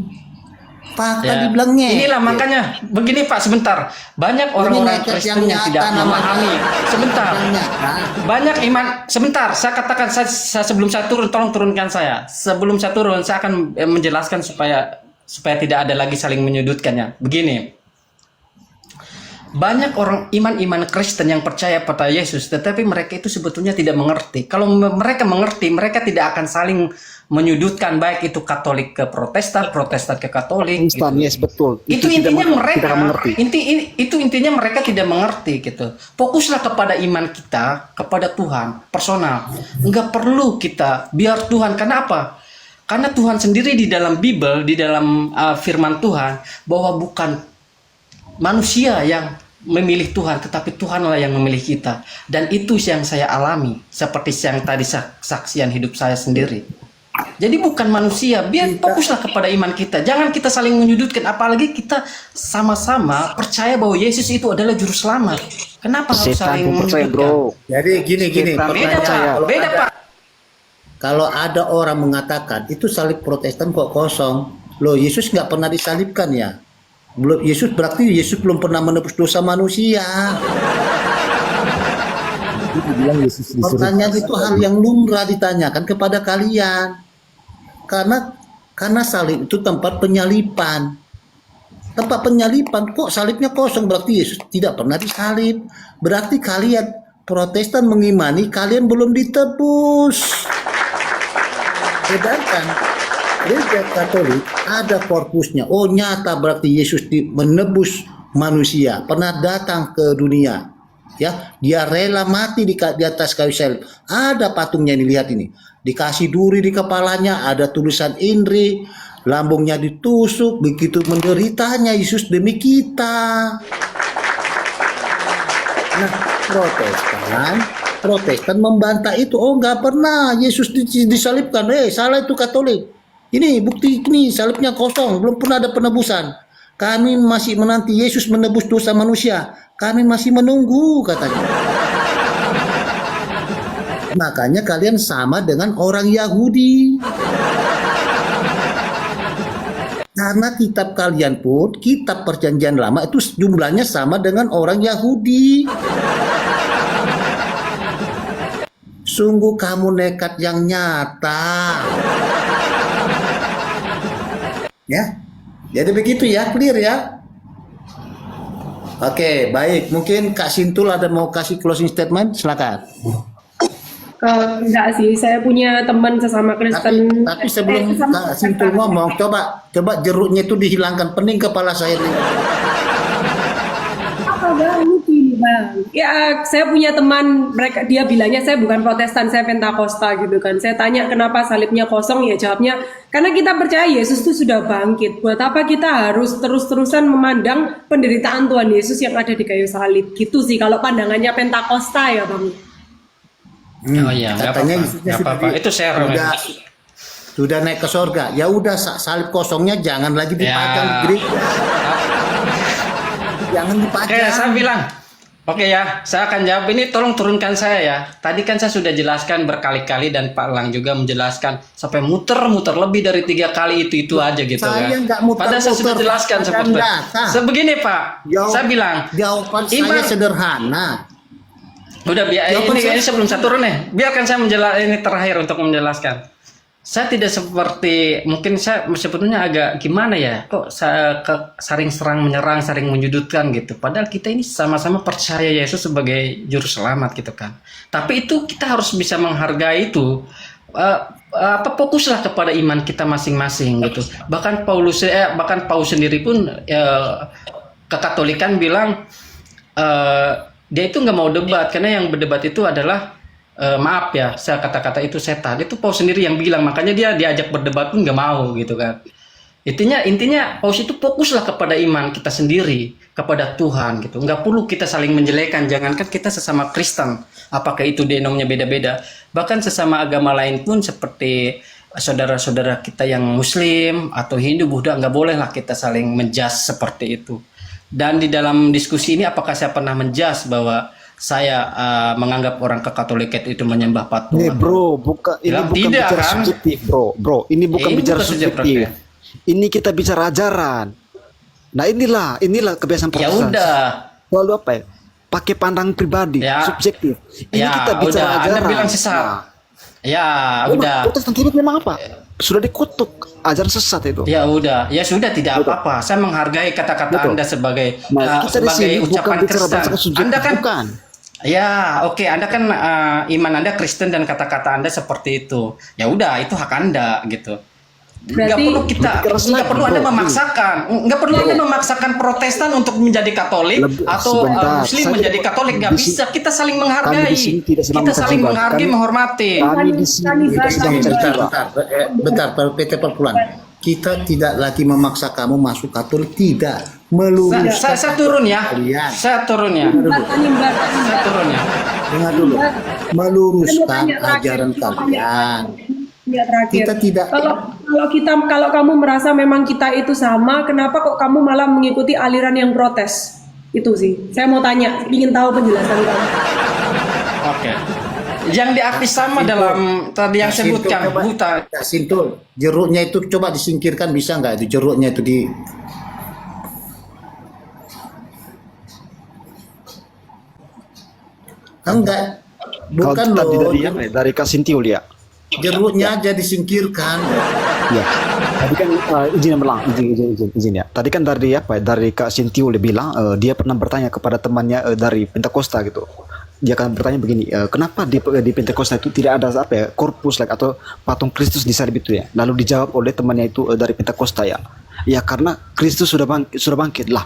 A: Fakta
B: Ya.
A: dibilang ngejek.
B: Inilah makanya begini Pak, sebentar. Banyak orang-orang
A: ngejek
B: Kristen
A: yang
B: yang tidak
A: nyata namanya.
B: memahami. Sebentar.
A: Yang nyata.
B: Banyak iman. Sebentar, saya katakan sebelum saya turun, tolong turunkan saya. Sebelum saya turun, saya akan menjelaskan supaya tidak ada lagi saling menyudutkannya. Begini. banyak orang iman-iman Kristen yang percaya pada Yesus, tetapi mereka itu sebetulnya tidak mengerti. Kalau mereka mengerti, mereka tidak akan saling menyudutkan, baik itu Katolik ke Protestan, Protestan ke Katolik.
F: Instan,
B: Gitu.
F: yes, betul.
B: Itu
F: tidak
B: intinya
F: tidak
B: mereka,
F: mengerti.
B: itu intinya mereka tidak mengerti gitu. Fokuslah kepada iman kita, kepada Tuhan, personal. Enggak perlu kita biar Tuhan. Kenapa? Karena Tuhan sendiri di dalam Bible, di dalam firman Tuhan, bahwa bukan manusia yang memilih Tuhan, tetapi Tuhanlah yang memilih kita. Dan itu yang saya alami, seperti yang tadi saksian hidup saya sendiri. Jadi bukan manusia, biar fokuslah kepada iman kita. Jangan kita saling menyudutkan, apalagi kita sama-sama percaya bahwa Yesus itu adalah juru selamat. Kenapa harus
F: Setan
B: saling
F: pun percaya,
B: menyudutkan?
F: bro.
A: Jadi gini,
B: Beda
A: pertanyaan.
B: Pak, beda Pak.
A: Kalau ada orang mengatakan itu salib Protestan kok kosong, loh Yesus nggak pernah disalibkan ya? Belum, Yesus berarti Yesus belum pernah menebus dosa manusia.
E: Itu dibilang Yesus disuruh.
A: Pertanyaan itu hal yang lumrah ditanyakan kepada kalian. Karena salib itu tempat penyalipan. Tempat penyalipan kok salibnya kosong, berarti Yesus tidak pernah disalib. Berarti kalian Protestan mengimani kalian belum ditebus. Sedangkan Gereja Katolik ada korpusnya. Oh, nyata berarti Yesus menebus manusia, pernah datang ke dunia. Ya, dia rela mati di atas kayu salib. Ada patungnya ini, lihat ini. Dikasih duri di kepalanya, ada tulisan Inri, lambungnya ditusuk, begitu menderitanya Yesus demi kita. Nah, Protestan membantah itu. Oh, nggak pernah Yesus disalibkan. Salah itu Katolik. Ini bukti, ini salibnya kosong, belum pernah ada penebusan. Kami masih menanti Yesus menebus dosa manusia. Kami masih menunggu, katanya. Makanya kalian sama dengan orang Yahudi. Karena kitab kalian pun, kitab Perjanjian Lama itu jumlahnya sama dengan orang Yahudi. Sungguh kamu nekat yang nyata. Ya, jadi begitu ya, clear ya. Oke, baik. Mungkin Kak Sintul ada mau kasih closing statement, silakan.
H: Enggak sih, saya punya teman sesama Kristen.
A: Tapi sebelum Kak Sintul ngomong, coba jeruknya itu dihilangkan, pening kepala saya nih.
H: Apa bang? Lucu bang. Ya, saya punya teman, dia bilangnya saya bukan Protestan, saya Pentakosta gitu kan. Saya tanya kenapa salibnya kosong, ya jawabnya karena kita percaya Yesus itu sudah bangkit. Buat apa kita harus terus-terusan memandang penderitaan Tuhan Yesus yang ada di kayu salib? Gitu sih kalau pandangannya Pentakosta ya bang.
B: Oh iya,
A: Katanya
B: nggak
A: Yesusnya
B: apa-apa. Itu share.
A: sudah naik ke sorga. Ya udah, salib kosongnya jangan lagi dipajang di gereja. Jangan dipajang.
B: Oke, saya bilang. Oke ya, saya akan jawab ini. Tolong turunkan saya ya. Tadi kan saya sudah jelaskan berkali-kali dan Pak Lang juga menjelaskan sampai muter-muter lebih dari 3 kali itu aja gitu
A: Saya
B: kan.
A: nggak muter-muter,
B: Padahal saya sudah jelaskan
A: Pak.
B: seperti
A: Data.
B: sebegini Pak. Saya bilang
A: Jawaban
B: iman.
A: saya sederhana.
B: Udah biar ini sebelum saya turun nih. Biarkan saya menjelaskan ini terakhir untuk menjelaskan. Saya tidak seperti, mungkin saya sebetulnya agak gimana ya, kok saya saring serang menyerang, saring menyudutkan gitu. Padahal kita ini sama-sama percaya Yesus sebagai juru selamat gitu kan. Tapi itu kita harus bisa menghargai itu. Fokuslah kepada iman kita masing-masing gitu. Bahkan Paulus sendiri pun kekatolikan bilang dia itu nggak mau debat karena yang berdebat itu adalah maaf ya, saya kata-kata itu setan. Itu Paus sendiri yang bilang, makanya dia diajak berdebat pun nggak mau gitu kan. Intinya Paus itu fokuslah kepada iman kita sendiri, kepada Tuhan gitu. Nggak perlu kita saling menjelekan. Jangankan kita sesama Kristen, apakah itu denomnya beda-beda. Bahkan sesama agama lain pun seperti saudara-saudara kita yang Muslim atau Hindu, Buddha, nggak boleh lah kita saling menjudge seperti itu. Dan di dalam diskusi ini apakah saya pernah menjudge bahwa saya menganggap orang Kekatolikan itu menyembah patung?
F: Nih bro, ini bukan
B: tidak,
F: bicara
B: kan?
F: subjektif bro. Ini bukan bicara subjektif. Ini kita bicara ajaran. Nah inilah kebiasaan
B: Ya
F: Protestan.
B: udah.
F: Lalu apa ya? Pakai pandang pribadi,
B: Ya.
F: subjektif. Ini
B: Ya
F: kita bicara
B: udah,
F: ajaran.
B: Anda bilang sesat.
F: Nah,
B: Ya,
F: Memang
B: udah.
F: Protestan Tibet memang apa? Sudah dikutuk ajaran sesat itu.
B: Ya udah, ya sudah tidak
F: Betul.
B: apa-apa. Saya menghargai kata-kata
F: Betul.
B: Anda sebagai
F: Nah, kita di
B: sebagai
F: sini bukan
B: ucapan
F: bicara
B: Kristen.
F: bangsa subjektif,
B: Anda kan
F: bukan.
B: ya, oke, Anda kan iman Anda Kristen dan kata-kata Anda seperti itu. Ya udah, itu hak Anda gitu. Nggak
H: Berarti-
B: perlu kita,
F: Lebih keras
B: nggak
F: lagi,
B: perlu Anda
F: bro.
B: memaksakan, nggak perlu Anda memaksakan Protestan untuk menjadi Katolik atau
F: Sebentar,
B: Muslim
F: saya
B: menjadi
F: tidak-
B: Katolik, nggak
F: di sini-
B: bisa. Kita saling
F: kami
B: menghargai,
F: di sini tidak sedang
B: kita saling
F: mencari
B: menghargai,
F: kami-
B: menghormati.
F: Kami di sini tidak sedang mencari
A: Bentar,
F: jiwa.
A: bentar, PT Perpulan. Kita tidak lagi memaksa kamu masuk Katolik, tidak. Meluruskan
B: Saya turun ya,
A: kalian.
B: saya turun ya, saya turun ya.
A: Dengar dulu. Meluruskan
H: Saya mau tanya
A: ajaran
H: terakhir.
A: kalian.
H: Ya, terakhir.
A: Kita tidak-
H: Kalau kamu merasa memang kita itu sama, kenapa kok kamu malah mengikuti aliran yang protes? Itu sih. Saya mau tanya, ingin tahu penjelasan kamu.
B: Oke. Yang diarti sama dalam tadi yang sebutkan buta.
A: Ya, Sintul, jeruknya itu coba disingkirkan, bisa nggak itu jeruknya itu di enggak,
F: Kalau
A: bukan
F: kita
A: loh,
F: dari apa ya? Dari Kasintiul ya.
A: jeruknya aja disingkirkan.
F: Ya. Tadi kan izin melang, izin ya. Tadi kan dari apa? Ya, dari Kak Sintiul dia bilang dia pernah bertanya kepada temannya dari Pentakosta gitu. Dia akan bertanya begini, kenapa di Pentakosta itu tidak ada apa ya, korpus like atau patung Kristus di salib itu ya? Lalu dijawab oleh temannya itu dari Pentakosta ya. Ya karena Kristus sudah bangkit lah.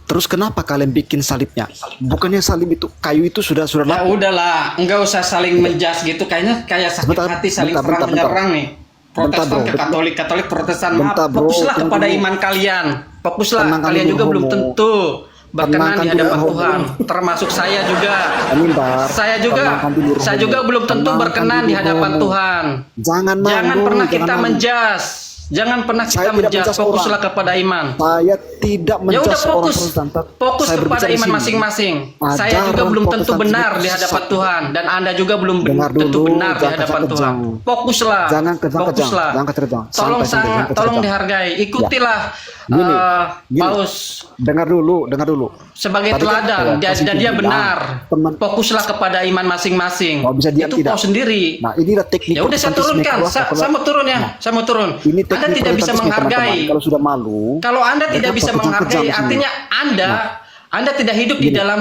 F: Terus kenapa kalian bikin salibnya? Bukannya salib itu kayu itu sudah
B: Ya
F: lapuk.
B: udahlah, enggak usah saling menjas gitu. Kayaknya kayak sakit
F: Bentar,
B: hati saling
F: bentar,
B: serang
F: bentar.
B: menyerang nih.
F: Bentar,
B: Protestan
F: bro.
B: ke Katolik, Katolik Protestan. Maaf,
F: Bentar, bro.
B: fokuslah
F: Tunggu
B: kepada
F: dulu.
B: iman kalian. Fokuslah,
F: Tenangkan
B: kalian
F: dulu,
B: juga belum
F: Romo.
B: tentu berkenan
F: Tenangkan
B: di
F: dulu,
B: hadapan
F: Romo.
B: Tuhan. Termasuk saya juga.
F: Bentar.
B: Saya juga,
F: Tenangkan dulu, Romo.
B: saya juga belum tentu
F: Tenangkan
B: berkenan di
F: dulu,
B: hadapan
F: Romo.
B: Tuhan.
F: Jangan
B: Jangan
F: malu,
B: pernah
F: jangan
B: kita
F: malu.
B: menjas. Jangan pernah
F: Saya
B: kita
F: tidak
B: menjas.
F: menjas
B: Fokuslah
F: orang.
B: kepada iman.
F: Saya tidak
B: Ya
F: menjas
B: udah
F: orang
B: fokus,
F: Protestan.
B: fokus
F: Saya
B: kepada
F: berbicara di
B: iman
F: sini.
B: masing-masing. Saya
F: Ajaran
B: juga belum tentu
F: Protestan
B: benar
F: itu
B: di hadapan
F: sesat.
B: Tuhan, dan Anda juga belum
F: Dengar
B: tentu
F: dulu,
B: benar di
F: jangan
B: hadapan Tuhan.
F: kejang-kejang.
B: Fokuslah,
F: Jangan kejang-kejang,
B: fokuslah.
F: jangan kejang-kejang.
B: Tolong
F: Santai, santai, jangan
B: tolong
F: kejang-kejang.
B: dihargai. Ikutilah
F: Gini, gini.
B: Paus
F: Dengar dulu.
B: sebagai
F: Tadi kan,
B: teladan,
F: ya,
B: dan
F: Kasih
B: dia
F: bilang,
B: benar.
F: teman-
B: Fokuslah kepada iman masing-masing.
F: Kalau bisa diam
B: Itu
F: tidak.
B: kau sendiri.
F: Nah, inilah teknik
B: Ya udah saya
F: Protestantisme
B: turunkan,
F: keluar.
B: saya mau turun ya, saya mau turun.
F: Ini
B: Anda
F: teknik
B: tidak bisa
F: Protestantisme,
B: menghargai.
F: teman-teman. Kalau sudah malu,
B: Kalau Anda tidak
F: mereka
B: bisa
F: kejam-kejam
B: menghargai,
F: di sini.
B: artinya Anda tidak hidup di
F: Gini.
B: dalam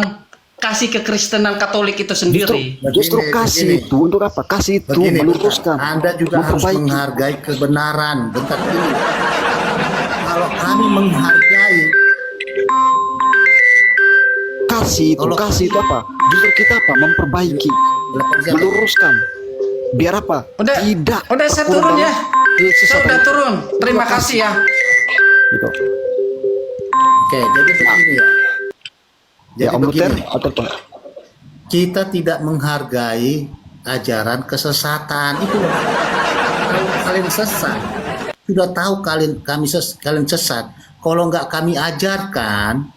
B: kasih kekristenan Katolik itu sendiri.
F: Justru
A: Begini,
F: kasih
A: begini.
F: itu untuk apa? Kasih itu
A: Begini,
F: meluruskan,
A: Anda juga harus
F: memperbaiki.
A: menghargai kebenaran. Bentar ini. Kalau kami menghargai,
F: Kasih itu apa? Justru kita apa? Memperbaiki, meluruskan. Biar apa?
B: Udah,
F: Tidak.
B: udah saya turun ya. Saya udah turun. Terima kasih ya.
F: Gitu.
A: oke, jadi begini ya.
F: Ya,
A: Jadi
F: Om Luther,
A: begini,
F: atau apa?
A: kita tidak menghargai ajaran kesesatan itu. Kalau kalian sesat, sudah tahu kalian sesat. Kalau nggak kami ajarkan,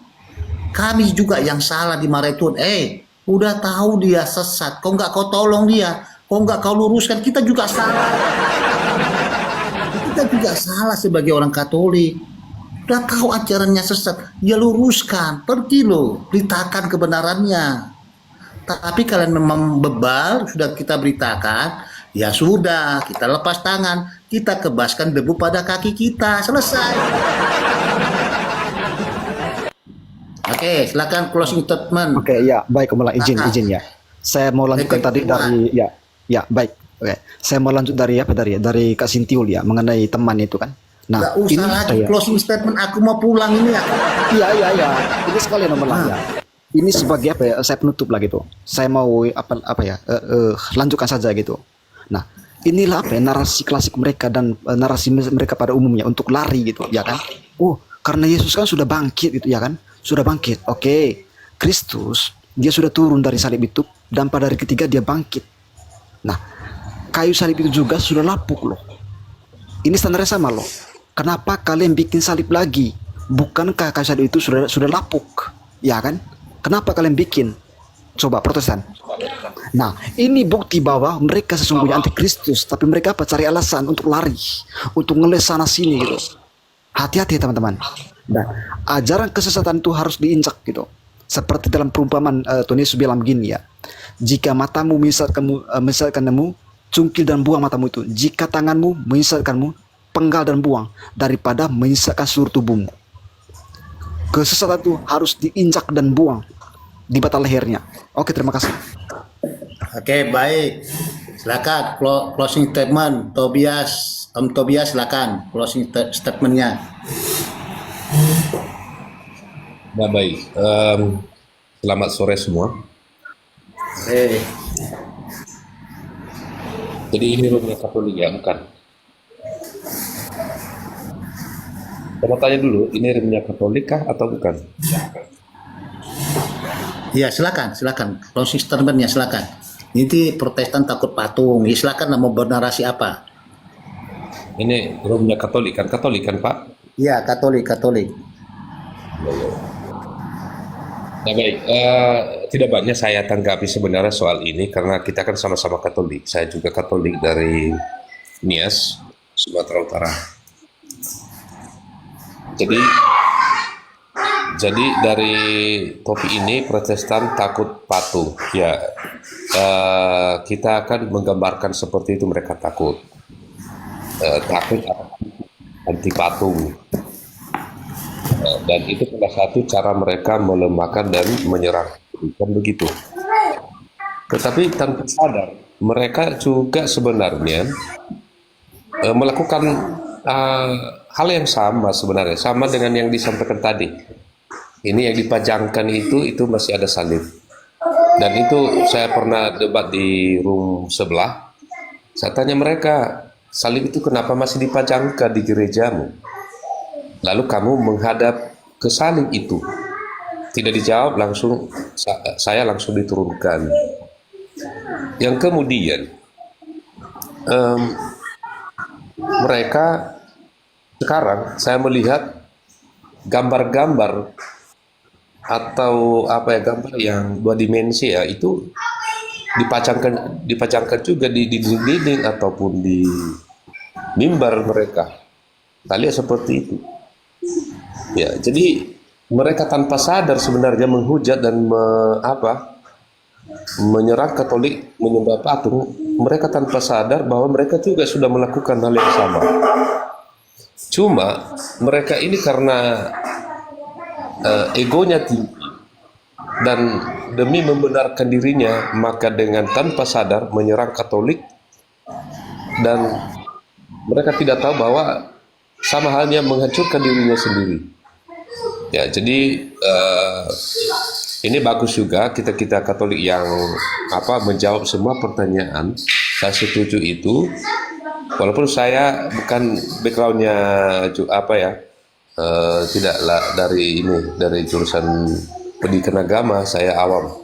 A: kami juga yang salah dimarahin Tuhan. Udah tahu dia sesat, kok nggak kau tolong dia, kok nggak kau luruskan, kita juga salah. Kita juga salah sebagai orang Katolik. Udah tahu ajarannya sesat, ya luruskan, pergi lo, beritakan kebenarannya. Tapi kalian memang bebal, sudah kita beritakan, ya sudah, kita lepas tangan, kita kebaskan debu pada kaki kita, selesai. Oke, silakan closing statement.
F: Oke, ya, baik, Om Lang, izin ya. Saya mau lanjutkan
A: Oke,
F: tadi dari ya, baik. Oke. Saya mau lanjut dari apa dari Kak Sintiul ya mengenai teman itu kan. Nah,
A: Nggak usah lagi closing statement, aku mau pulang ini ya.
F: Iya. Ini sekalian Om Lang ya. Ini sebagai apa ya? Saya penutup lah gitu. Saya mau apa ya? Lanjutkan saja gitu. Nah, inilah apa ya, narasi klasik mereka dan narasi mereka pada umumnya untuk lari gitu, ya kan? Oh, karena Yesus kan sudah bangkit gitu, ya kan? Sudah bangkit. Oke. Kristus dia sudah turun dari salib itu dan pada hari ketiga dia bangkit. Nah, kayu salib itu juga sudah lapuk loh. Ini standarnya sama loh. Kenapa kalian bikin salib lagi? Bukankah kayu salib itu sudah lapuk? Ya kan? Kenapa kalian bikin? Coba Protestan. Nah, ini bukti bahwa mereka sesungguhnya antikristus, tapi mereka apa? Cari alasan untuk lari, untuk ngeles sana sini gitu. Hati-hati teman-teman. Nah, ajaran kesesatan itu harus diinjak gitu. Seperti dalam perumpamaan Tuhan Yesus bilang begini ya. Jika matamu misalkanmu cungkil dan buang matamu itu. Jika tanganmu menyesatkanmu, penggal dan buang, daripada menyesatkan seluruh tubuhmu. Kesesatan itu harus diinjak dan buang di batang lehernya. Oke, terima kasih.
A: Oke, baik. Silakan closing statement Tobias. Om Tobias silakan closing statementnya.
J: Nah, baik. Selamat sore semua. Jadi ini rumahnya Katolik ya, bukan? Saya mau tanya dulu, ini rumahnya Katolik kah atau bukan?
A: Iya, silakan. Closing statementnya silakan. Ini Protestan takut patung. Ya, silakan mau bernarasi apa?
J: Ini rumahnya Katolik kan Pak?
A: Iya, Katolik.
J: Nah baik, tidak banyak saya tanggapi sebenarnya soal ini karena kita kan sama-sama Katolik. Saya juga Katolik dari Nias, Sumatera Utara. Jadi dari topik ini Protestan takut patung. Ya, kita akan menggambarkan seperti itu, mereka takut anti patung. Dan itu salah satu cara mereka melemahkan dan menyerang, kan begitu. Tetapi tanpa sadar mereka juga sebenarnya melakukan hal yang sama sebenarnya, sama dengan yang disampaikan tadi. Ini yang dipajangkan itu masih ada salib. Dan itu saya pernah debat di room sebelah. Saya tanya mereka, salib itu kenapa masih dipajangkan di gerejamu? Lalu kamu menghadap ke salib itu. Tidak dijawab, langsung saya langsung diturunkan. Yang kemudian mereka sekarang saya melihat gambar-gambar atau gambar yang dua dimensi ya, itu dipajangkan juga di dinding-dinding ataupun di mimbar mereka. Kita lihat seperti itu. Ya, jadi mereka tanpa sadar sebenarnya menghujat dan menyerang Katolik, menyembah patung. Mereka tanpa sadar bahwa mereka juga sudah melakukan hal yang sama. Cuma mereka ini karena egonya tinggi dan demi membenarkan dirinya, maka dengan tanpa sadar menyerang Katolik, dan mereka tidak tahu bahwa sama halnya menghancurkan dirinya sendiri. Ya, jadi ini bagus juga kita Katolik yang menjawab semua pertanyaan. Saya setuju itu, walaupun saya bukan backgroundnya tidaklah dari jurusan pendidikan agama, saya awam.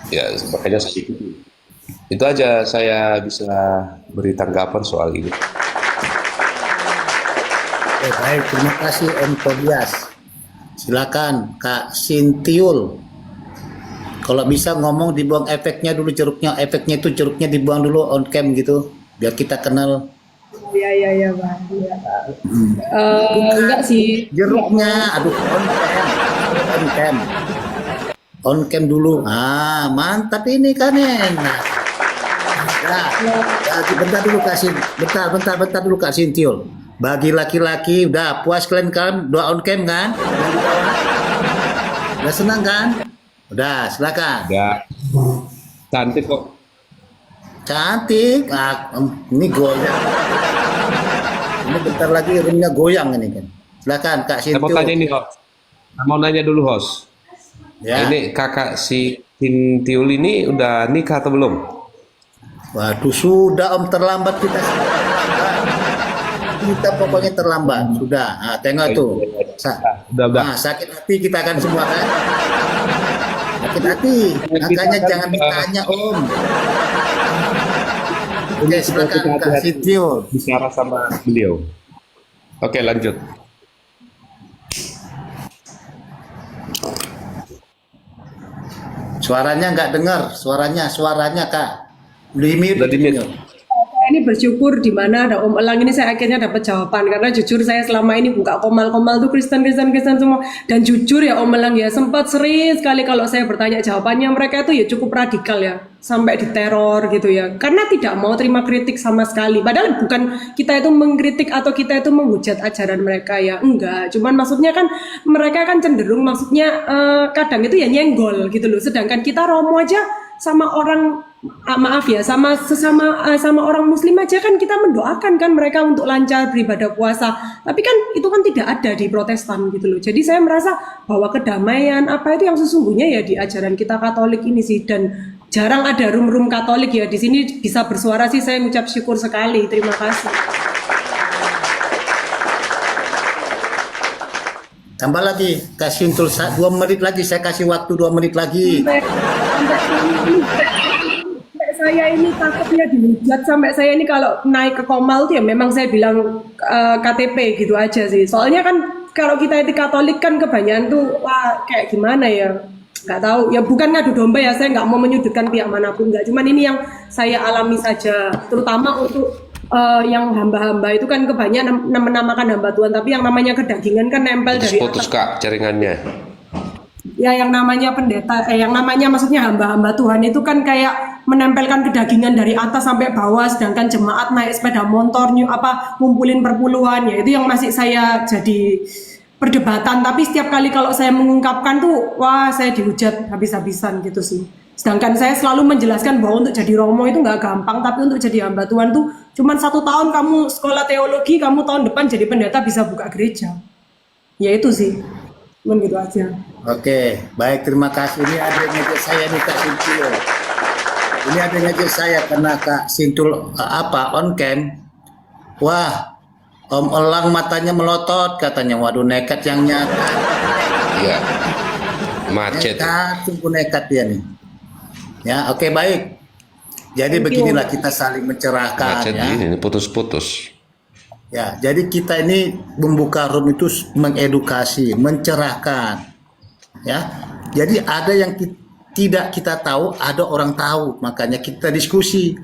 J: Ya, makanya saya ikuti. Itu aja saya bisa beri tanggapan soal ini.
A: Baik, terima kasih Om Tobias. Silakan Kak Sintiul. Kalau bisa ngomong dibuang efeknya dulu, jeruknya dibuang dulu on cam gitu, biar kita kenal.
H: Iya Bang. Enggak sih.
A: Jeruknya, aduh, on cam dulu. Mantap ini kan enak. Bentar dulu Kak Sintiul. Bagi laki-laki udah puas kalian kan, doa on cam kan? Udah senang kan? Udah, silakan.
J: Ya, cantik kok.
A: Cantik. Ini goyang. Ini bentar lagi ringnya goyang ini kan. Silakan Kak Sintiul.
J: Saya mau tanya ini host. Saya mau nanya dulu host.
A: Ya.
J: Ini kakak si Sintiul ini udah nikah atau belum?
A: Waduh, sudah Om, terlambat kita. Kita pokoknya terlambat. Sudah. Tengok tuh.
J: Udah.
A: Sakit hati kita kan semua kan. Sakit hati. Makanya jangan ditanya Om. Oke, silakan Kak Sintiul
J: bicara sama beliau. Oke, lanjut.
A: Suaranya nggak dengar. Suaranya Kak. Limit.
H: ini bersyukur di mana ada Om Elang ini saya akhirnya dapat jawaban, karena jujur saya selama ini buka komal-komal tuh Kristen semua, dan jujur ya Om Elang ya, sempat sering sekali kalau saya bertanya jawabannya mereka itu ya cukup radikal ya, sampai diteror gitu ya, karena tidak mau terima kritik sama sekali. Padahal bukan kita itu mengkritik atau kita itu menghujat ajaran mereka ya, enggak, cuman maksudnya kan mereka kan cenderung maksudnya kadang itu ya nyenggol gitu loh, sedangkan kita Romo aja sama orang maaf ya, sama orang Muslim aja kan kita mendoakan kan mereka untuk lancar beribadah puasa, tapi kan itu kan tidak ada di Protestan gitu loh. Jadi saya merasa bahwa kedamaian apa itu yang sesungguhnya ya di ajaran kita Katolik ini sih, dan jarang ada room Katolik ya di sini bisa bersuara sih, saya mengucap syukur sekali, terima kasih.
A: Tambah lagi, kasih untuk 2 menit lagi, saya kasih waktu 2 menit lagi.
H: Sampai saya ini takutnya dihujat, sampai saya ini kalau naik ke Komal tuh ya memang saya bilang KTP gitu aja sih. Soalnya kan kalau kita itu Katolik kan kebanyakan tuh wah kayak gimana ya, nggak tahu ya, bukan ngadu domba ya, saya nggak mau menyudutkan pihak manapun, nggak, cuman ini yang saya alami saja, terutama untuk yang hamba-hamba itu kan kebanyakan menamakan hamba Tuhan, tapi yang namanya kedagingan kan nempel dari
J: Putus
H: atas.
J: Kak jaringannya.
H: Ya yang namanya pendeta, yang namanya maksudnya hamba-hamba Tuhan itu kan kayak menempelkan kedagingan dari atas sampai bawah, sedangkan jemaat naik sepeda motor ngumpulin perpuluhan ya, itu yang masih saya jadi perdebatan. Tapi setiap kali kalau saya mengungkapkan tuh wah saya dihujat habis-habisan gitu sih. Sedangkan saya selalu menjelaskan bahwa untuk jadi Romo itu nggak gampang, tapi untuk jadi hamba Tuhan tuh cuman 1 tahun kamu sekolah teologi, kamu tahun depan jadi pendeta bisa buka gereja. Ya itu sih, cuman gitu aja.
A: Oke, baik, terima kasih. Ini ada ngejek saya nih Kak Sintul. Ini ada ngejek saya karena Kak Sintul on cam. Wah, Om Elang matanya melotot katanya. Waduh, nekat yang nyata.
J: Iya. Macet.
A: Nekat, sungguh nekat dia nih. Ya, oke, baik. Jadi beginilah kita saling mencerahkan
J: Macet
A: ya.
J: ini putus-putus.
A: Ya, jadi kita ini membuka room itu mengedukasi, mencerahkan. Ya, jadi ada yang tidak kita tahu, ada orang tahu, makanya kita diskusi.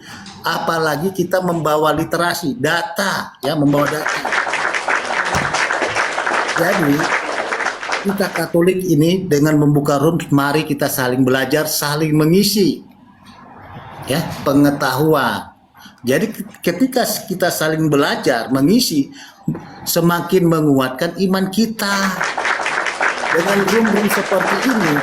A: Apalagi kita membawa literasi, data, ya, membawa data. Jadi kita Katolik ini dengan membuka room, mari kita saling belajar, saling mengisi, ya, pengetahuan. Jadi ketika kita saling belajar, mengisi, semakin menguatkan iman kita. Dengan room-room seperti ini,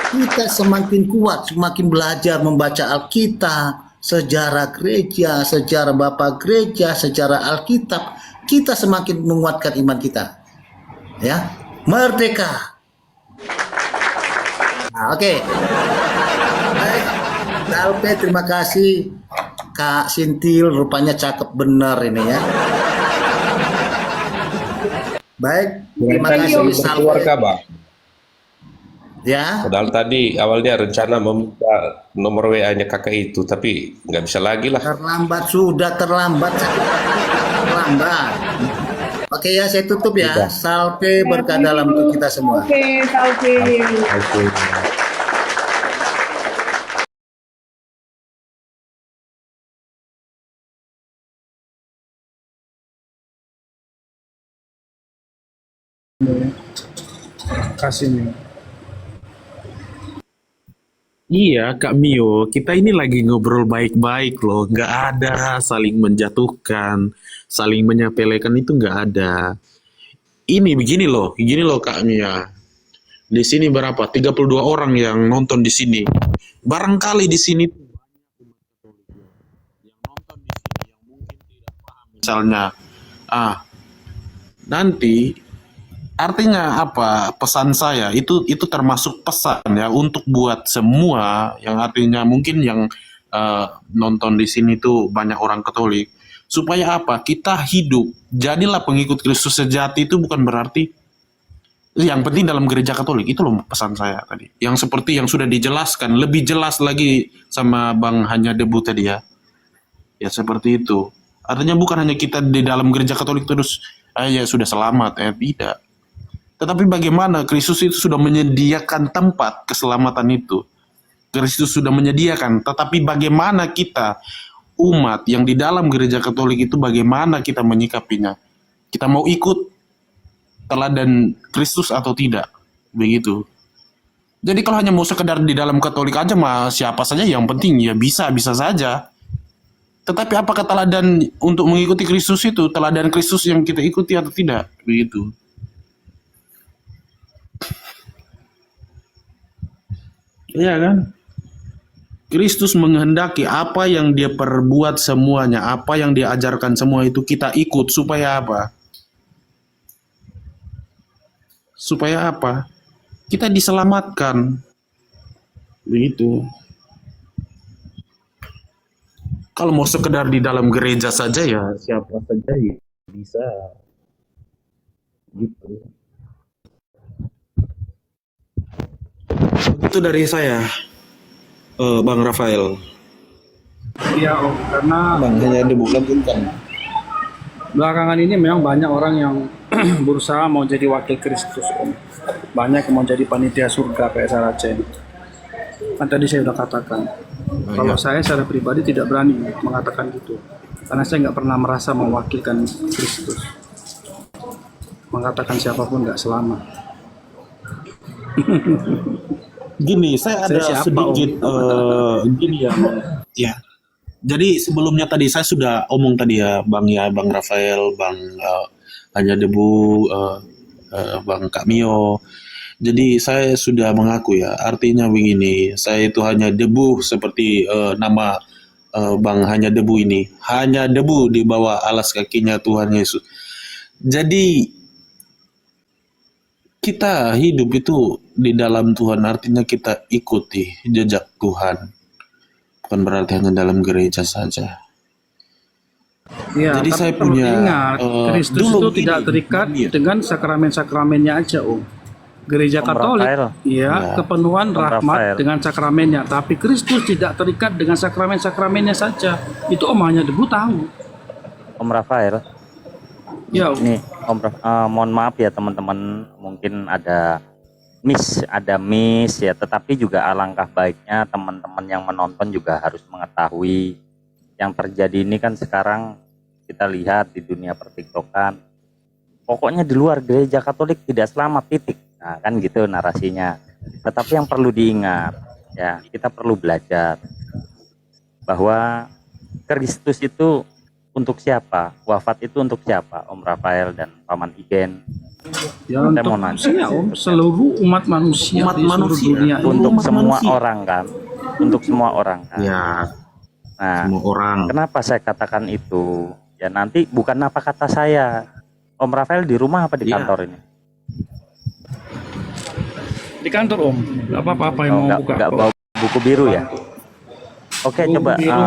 A: kita semakin kuat, semakin belajar membaca Alkitab, sejarah gereja, sejarah Bapak Gereja, sejarah Alkitab, kita semakin menguatkan iman kita. Ya, merdeka. Nah, oke. Baik, Dalpe, terima kasih. Kak Sintil, rupanya cakep bener ini ya. Baik, terima kasih
J: Keluarga, Bang.
A: Ya.
J: Padahal tadi awalnya rencana meminta nomor WA-nya kakak itu, tapi nggak bisa lagi lah.
A: Terlambat, sudah terlambat. Terlambat. Oke ya, saya tutup ya. Salve berkah dalam untuk kita semua.
H: Oke, salve.
C: Kasih nih.
K: Iya, Kak Mio, kita ini lagi ngobrol baik-baik loh. Nggak ada saling menjatuhkan, saling menyepelekan, itu nggak ada. Ini begini loh Kak Mia. Di sini berapa? 32 orang yang nonton di sini. Barangkali di sini tuh yang nonton di sini yang mungkin tidak paham. Misalnya, nanti artinya apa, pesan saya itu termasuk pesan ya untuk buat semua yang artinya mungkin yang nonton di sini tuh banyak orang Katolik, supaya apa, kita hidup jadilah pengikut Kristus sejati. Itu bukan berarti yang penting dalam gereja Katolik, itu loh pesan saya tadi, yang seperti yang sudah dijelaskan lebih jelas lagi sama Bang Hanya Debu tadi ya seperti itu. Artinya bukan hanya kita di dalam gereja Katolik terus ya sudah selamat, tidak. Tetapi bagaimana Kristus itu sudah menyediakan tempat keselamatan itu. Kristus sudah menyediakan, tetapi bagaimana kita umat yang di dalam gereja Katolik itu bagaimana kita menyikapinya. Kita mau ikut teladan Kristus atau tidak, begitu. Jadi kalau hanya mau sekedar di dalam Katolik aja mah siapa saja yang penting ya bisa saja. Tetapi apakah teladan untuk mengikuti Kristus itu teladan Kristus yang kita ikuti atau tidak, begitu. Iya kan? Kristus menghendaki apa yang dia perbuat semuanya, apa yang dia ajarkan semua itu kita ikut supaya apa? Supaya apa? Kita diselamatkan. Begitu. Kalau mau sekedar di dalam gereja saja ya siapa saja ya bisa. Gitu. Itu dari saya, Bang Rafael.
C: Iya Om, karena
K: Bang hanya dilanjutkan.
C: belakangan ini memang banyak orang yang berusaha mau jadi wakil Kristus Om. Banyak yang mau jadi panitia surga kayak Saracen. Kan tadi saya sudah katakan, kalau saya secara pribadi tidak berani mengatakan gitu, karena saya nggak pernah merasa mewakilkan Kristus. Mengatakan siapapun nggak selamat.
K: Gini, saya ada
C: Saya siapa,
K: sedikit gini ya, Bang. Ya. Jadi sebelumnya tadi saya sudah omong tadi ya, Bang Rafael, Bang Hanya Debu, Bang Kak Mio. Jadi saya sudah mengaku ya, artinya begini, saya itu hanya debu seperti nama Bang Hanya Debu ini, hanya debu di bawah alas kakinya Tuhan Yesus. Jadi kita hidup itu di dalam Tuhan, artinya kita ikuti jejak Tuhan. Bukan berarti hanya dalam gereja saja.
C: Ya,
K: Jadi
C: tapi
K: saya
C: perlu
K: punya
C: diingat, Kristus
K: dulu
C: itu
K: begini,
C: tidak terikat dengan sakramen-sakramennya aja Om. Gereja
L: Om
C: Katolik,
L: Rafael.
K: Ya.
C: kepenuhan
L: Om
C: rahmat
L: Rafael.
C: dengan sakramennya, tapi Kristus tidak terikat dengan sakramen-sakramennya saja. Itu Om Hanya Debu tahu.
L: Om Rafael,
C: Ya, Om.
L: ini mohon maaf ya teman-teman, mungkin ada miss ya, tetapi juga alangkah baiknya teman-teman yang menonton juga harus mengetahui yang terjadi ini kan sekarang kita lihat di dunia pertiktokan. Pokoknya di luar gereja Katolik tidak selamat, titik. Nah, kan gitu narasinya. Tetapi yang perlu diingat ya, kita perlu belajar bahwa Kristus itu untuk siapa? Wafat itu untuk siapa? Om Rafael dan Paman Igen.
C: Ya,
L: Saya
C: untuk
L: mau nanya.
C: manusia Om, seluruh umat manusia
K: Umat
C: di seluruh
K: manusia.
C: dunia ini.
L: Untuk
K: Umat
L: semua
K: manusia.
L: orang kan? Untuk semua orang kan?
K: Ya,
L: Nah,
K: semua orang.
L: kenapa saya katakan itu? Ya nanti bukan apa kata saya. Om Rafael di rumah apa di
K: Iya.
L: kantor ini?
C: Di kantor Om, nggak apa-apa apa yang
L: Oh,
C: mau
L: nggak
C: buka.
L: bawa buku biru ya? Oke,
C: Buku
L: coba.
C: biru.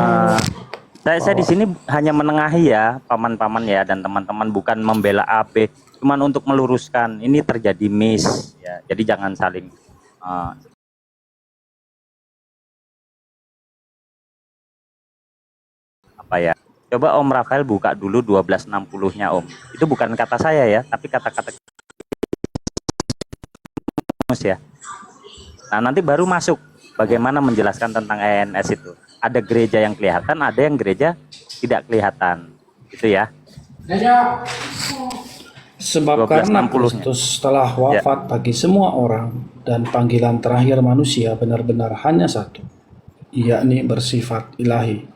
L: Saya di sini hanya menengahi ya, paman-paman ya dan teman-teman, bukan membela AB, cuman untuk meluruskan ini terjadi miss ya. Jadi jangan saling apa ya? Coba Om Rafael buka dulu 1260-nya Om. Itu bukan kata saya ya, tapi kata-kata ya. Nah, nanti baru masuk bagaimana menjelaskan tentang ENS itu. Ada gereja yang kelihatan, ada yang gereja tidak kelihatan. Gitu ya.
C: Sebab karena
L: 1260-nya.
C: Kristus telah wafat bagi semua orang dan panggilan terakhir manusia benar-benar hanya satu, yakni bersifat ilahi.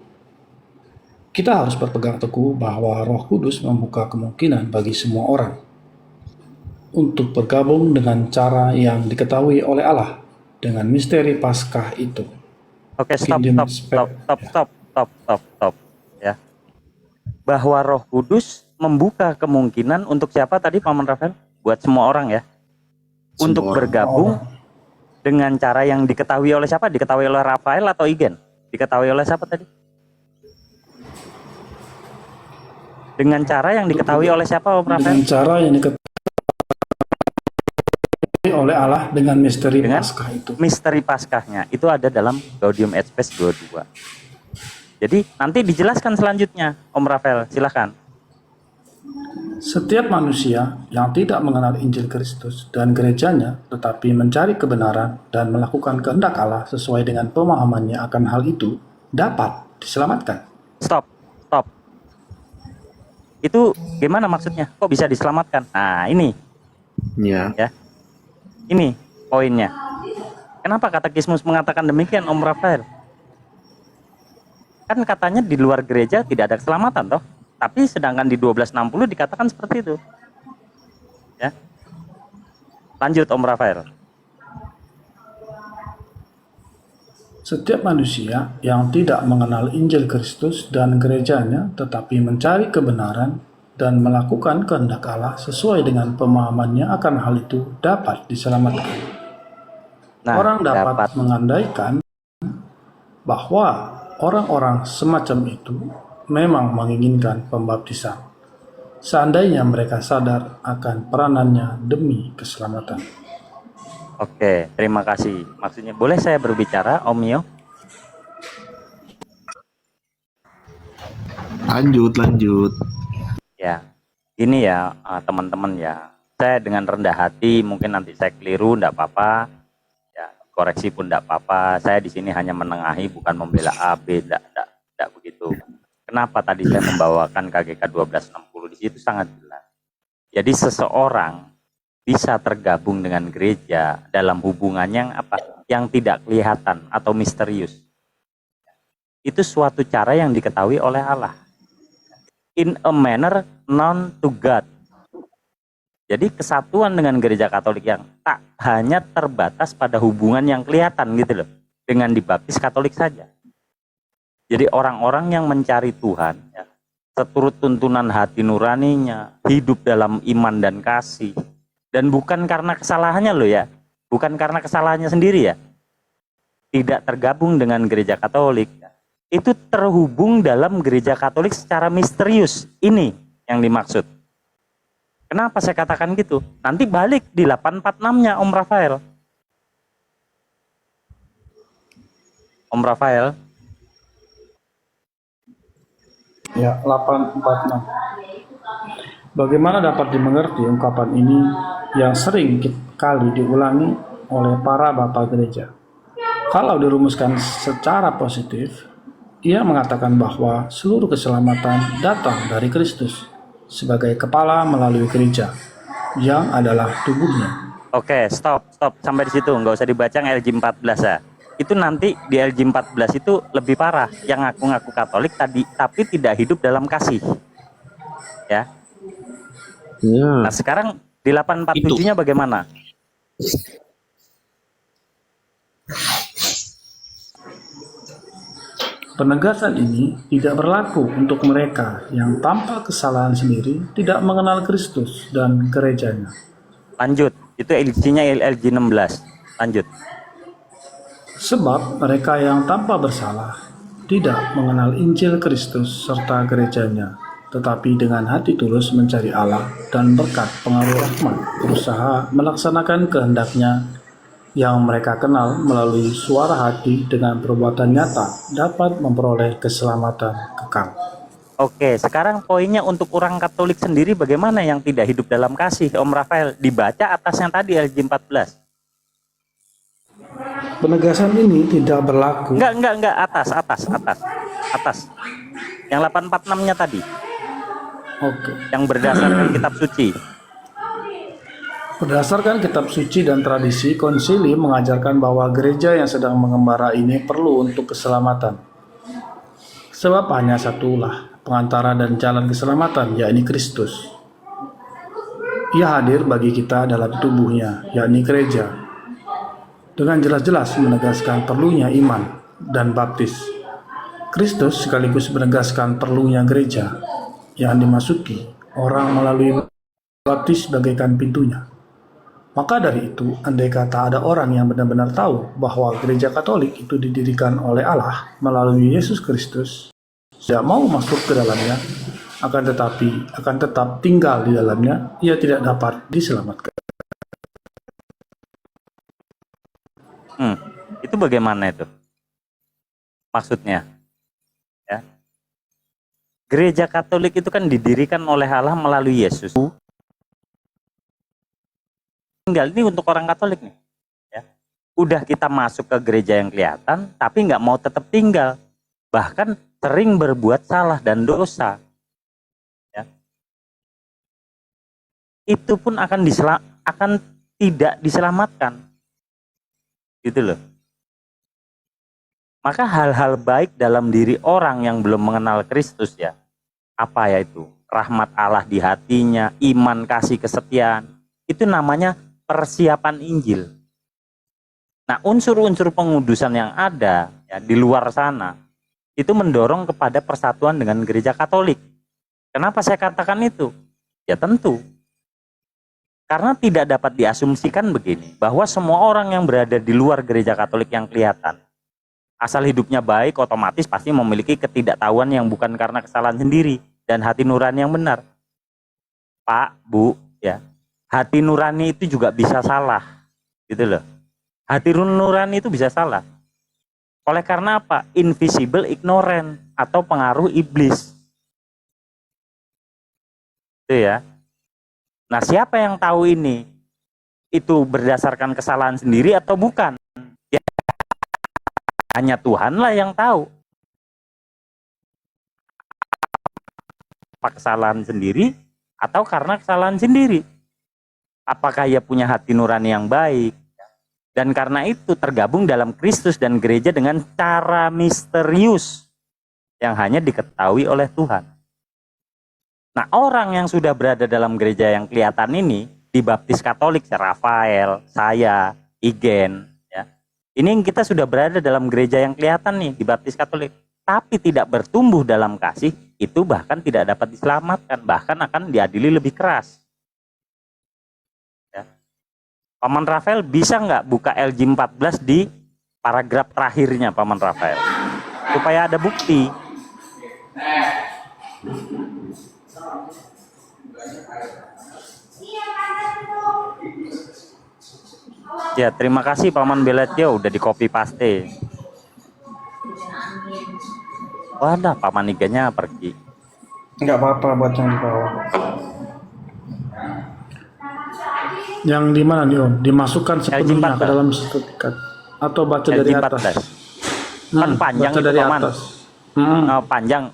C: Kita harus berpegang teguh bahwa Roh Kudus membuka kemungkinan bagi semua orang untuk bergabung dengan cara yang diketahui oleh Allah dengan misteri Paskah itu.
L: Oke, stop ya. Bahwa Roh Kudus membuka kemungkinan untuk siapa tadi Paman Rafael? Buat semua orang ya. Untuk bergabung dengan cara yang diketahui oleh siapa? Diketahui oleh Rafael atau Igen? Diketahui oleh siapa tadi? Dengan cara yang diketahui oleh siapa Om Rafael?
C: Dengan cara yang diketahui oleh Allah dengan misteri
L: Dengan
C: Paskah itu.
L: misteri Paskahnya itu ada dalam Gaudium et Spes 22. Jadi nanti dijelaskan selanjutnya Om Rafael, silahkan.
C: Setiap manusia yang tidak mengenal Injil Kristus dan gerejanya, tetapi mencari kebenaran dan melakukan kehendak Allah sesuai dengan pemahamannya akan hal itu, dapat diselamatkan.
L: Stop, stop. Itu gimana maksudnya? Kok bisa diselamatkan? Nah, ini
K: Ya.
L: ya. Ini poinnya. Kenapa katekismus mengatakan demikian, Om Rafael? Kan katanya di luar gereja tidak ada keselamatan toh. Tapi sedangkan di 1260 dikatakan seperti itu. Ya. Lanjut Om Rafael.
M: Setiap manusia yang tidak mengenal Injil Kristus dan gerejanya tetapi mencari kebenaran dan melakukan kehendak Allah sesuai dengan pemahamannya akan hal itu dapat diselamatkan.
L: Nah,
M: Orang dapat mengandaikan bahwa orang-orang semacam itu memang menginginkan pembaptisan, seandainya mereka sadar akan peranannya demi keselamatan.
L: Oke, terima kasih. Maksudnya boleh saya berbicara, Om Mio?
K: Lanjut.
L: Ya, ini ya teman-teman ya. Saya dengan rendah hati, mungkin nanti saya keliru, enggak apa-apa. Ya, koreksi pun enggak apa-apa. Saya di sini hanya menengahi, bukan membela A, B, enggak begitu. Kenapa tadi saya membawakan KGK 1260? Di situ sangat jelas. Jadi seseorang bisa tergabung dengan gereja dalam hubungan yang apa? Yang tidak kelihatan atau misterius. Itu suatu cara yang diketahui oleh Allah. In a manner known to God. Jadi kesatuan dengan gereja Katolik yang tak hanya terbatas pada hubungan yang kelihatan gitu loh. Dengan dibaptis Katolik saja. Jadi orang-orang yang mencari Tuhan, ya, seturut tuntunan hati nuraninya, hidup dalam iman dan kasih. Dan bukan karena kesalahannya loh ya. Bukan karena kesalahannya sendiri ya. Tidak tergabung dengan gereja Katolik. Itu terhubung dalam gereja Katolik secara misterius. Ini yang dimaksud. Kenapa saya katakan gitu? Nanti balik di 846-nya Om Rafael. Om Rafael.
M: Ya, 846. Bagaimana dapat dimengerti ungkapan ini yang sering kali diulangi oleh para bapak gereja? Kalau dirumuskan secara positif, ia mengatakan bahwa seluruh keselamatan datang dari Kristus sebagai kepala melalui gereja, yang adalah tubuhnya.
L: Oke, stop. Sampai di situ, nggak usah dibaca LG 14 ya. Itu nanti di LG 14 itu lebih parah, yang ngaku-ngaku Katolik tadi, tapi tidak hidup dalam kasih. Ya. Nah sekarang di 847-nya bagaimana?
M: Penegasan ini tidak berlaku untuk mereka yang tanpa kesalahan sendiri tidak mengenal Kristus dan gerejanya.
L: Lanjut, itu LG-nya LG 16. Lanjut.
M: Sebab mereka yang tanpa bersalah tidak mengenal Injil Kristus serta gerejanya, tetapi dengan hati tulus mencari Allah dan berkat pengaruh rahmat berusaha melaksanakan kehendaknya yang mereka kenal melalui suara hati dengan perbuatan nyata dapat memperoleh keselamatan kekal.
L: Oke, sekarang poinnya untuk orang Katolik sendiri bagaimana yang tidak hidup dalam kasih, Om Rafael? Dibaca atasnya tadi LG 14.
M: Penegasan ini tidak berlaku.
L: Enggak, atas. Yang 846-nya tadi.
M: Oke.
L: Yang berdasarkan kitab suci.
M: Berdasarkan kitab suci dan tradisi, konsili mengajarkan bahwa gereja yang sedang mengembara ini perlu untuk keselamatan. Sebab hanya satulah pengantara dan jalan keselamatan, yakni Kristus. Ia hadir bagi kita dalam tubuhnya, yakni gereja. Dengan jelas-jelas menegaskan perlunya iman dan baptis. Kristus sekaligus menegaskan perlunya gereja yang dimasuki orang melalui baptis bagaikan pintunya. Maka dari itu, andai kata ada orang yang benar-benar tahu bahwa gereja Katolik itu didirikan oleh Allah melalui Yesus Kristus, tidak mau masuk ke dalamnya, akan tetap tinggal di dalamnya, ia tidak dapat diselamatkan.
L: Itu bagaimana itu? Maksudnya, ya. Gereja Katolik itu kan didirikan oleh Allah melalui Yesus. Tinggal ini untuk orang Katolik nih, ya. Udah kita masuk ke gereja yang kelihatan, tapi nggak mau tetap tinggal. Bahkan sering berbuat salah dan dosa, ya, itu pun akan tidak diselamatkan, gitu loh. Maka hal-hal baik dalam diri orang yang belum mengenal Kristus, ya, apa ya itu? Rahmat Allah di hatinya, iman, kasih, kesetiaan, itu namanya persiapan Injil. Nah, unsur-unsur pengudusan yang ada ya, di luar sana itu mendorong kepada persatuan dengan gereja Katolik. Kenapa saya katakan itu? Ya tentu, karena tidak dapat diasumsikan begini, bahwa semua orang yang berada di luar gereja Katolik yang kelihatan, asal hidupnya baik, otomatis pasti memiliki ketidaktahuan yang bukan karena kesalahan sendiri dan hati nurani yang benar. Pak, Bu, ya, hati nurani itu juga bisa salah, gitu loh. Hati nurani itu bisa salah. Oleh karena apa? Invisible ignorance atau pengaruh iblis. Itu ya. Nah, siapa yang tahu ini? Itu berdasarkan kesalahan sendiri atau bukan? Ya, hanya Tuhanlah yang tahu. Apa kesalahan sendiri atau karena kesalahan sendiri? Apakah ia punya hati nurani yang baik? Dan karena itu tergabung dalam Kristus dan gereja dengan cara misterius yang hanya diketahui oleh Tuhan. Nah, orang yang sudah berada dalam gereja yang kelihatan ini, dibaptis Katolik, Rafael, saya, Igen, ya. Ini kita sudah berada dalam gereja yang kelihatan nih, dibaptis Katolik, tapi tidak bertumbuh dalam kasih, itu bahkan tidak dapat diselamatkan, bahkan akan diadili lebih keras. Paman Rafael bisa nggak buka LJ 14 di paragraf terakhirnya Paman Rafael? Supaya ada bukti. Ya, terima kasih Paman Beletio udah di copy paste. Wadah, Paman Iganya pergi.
M: Nggak apa-apa buat yang di bawah. Yang di mana nih Om? Dimasukkan sepenuhnya ke dalam sertifikat atau baca dari atas?
L: Kan panjang
M: baca
L: itu
M: dari
L: Paman.
M: atas.
L: Panjang.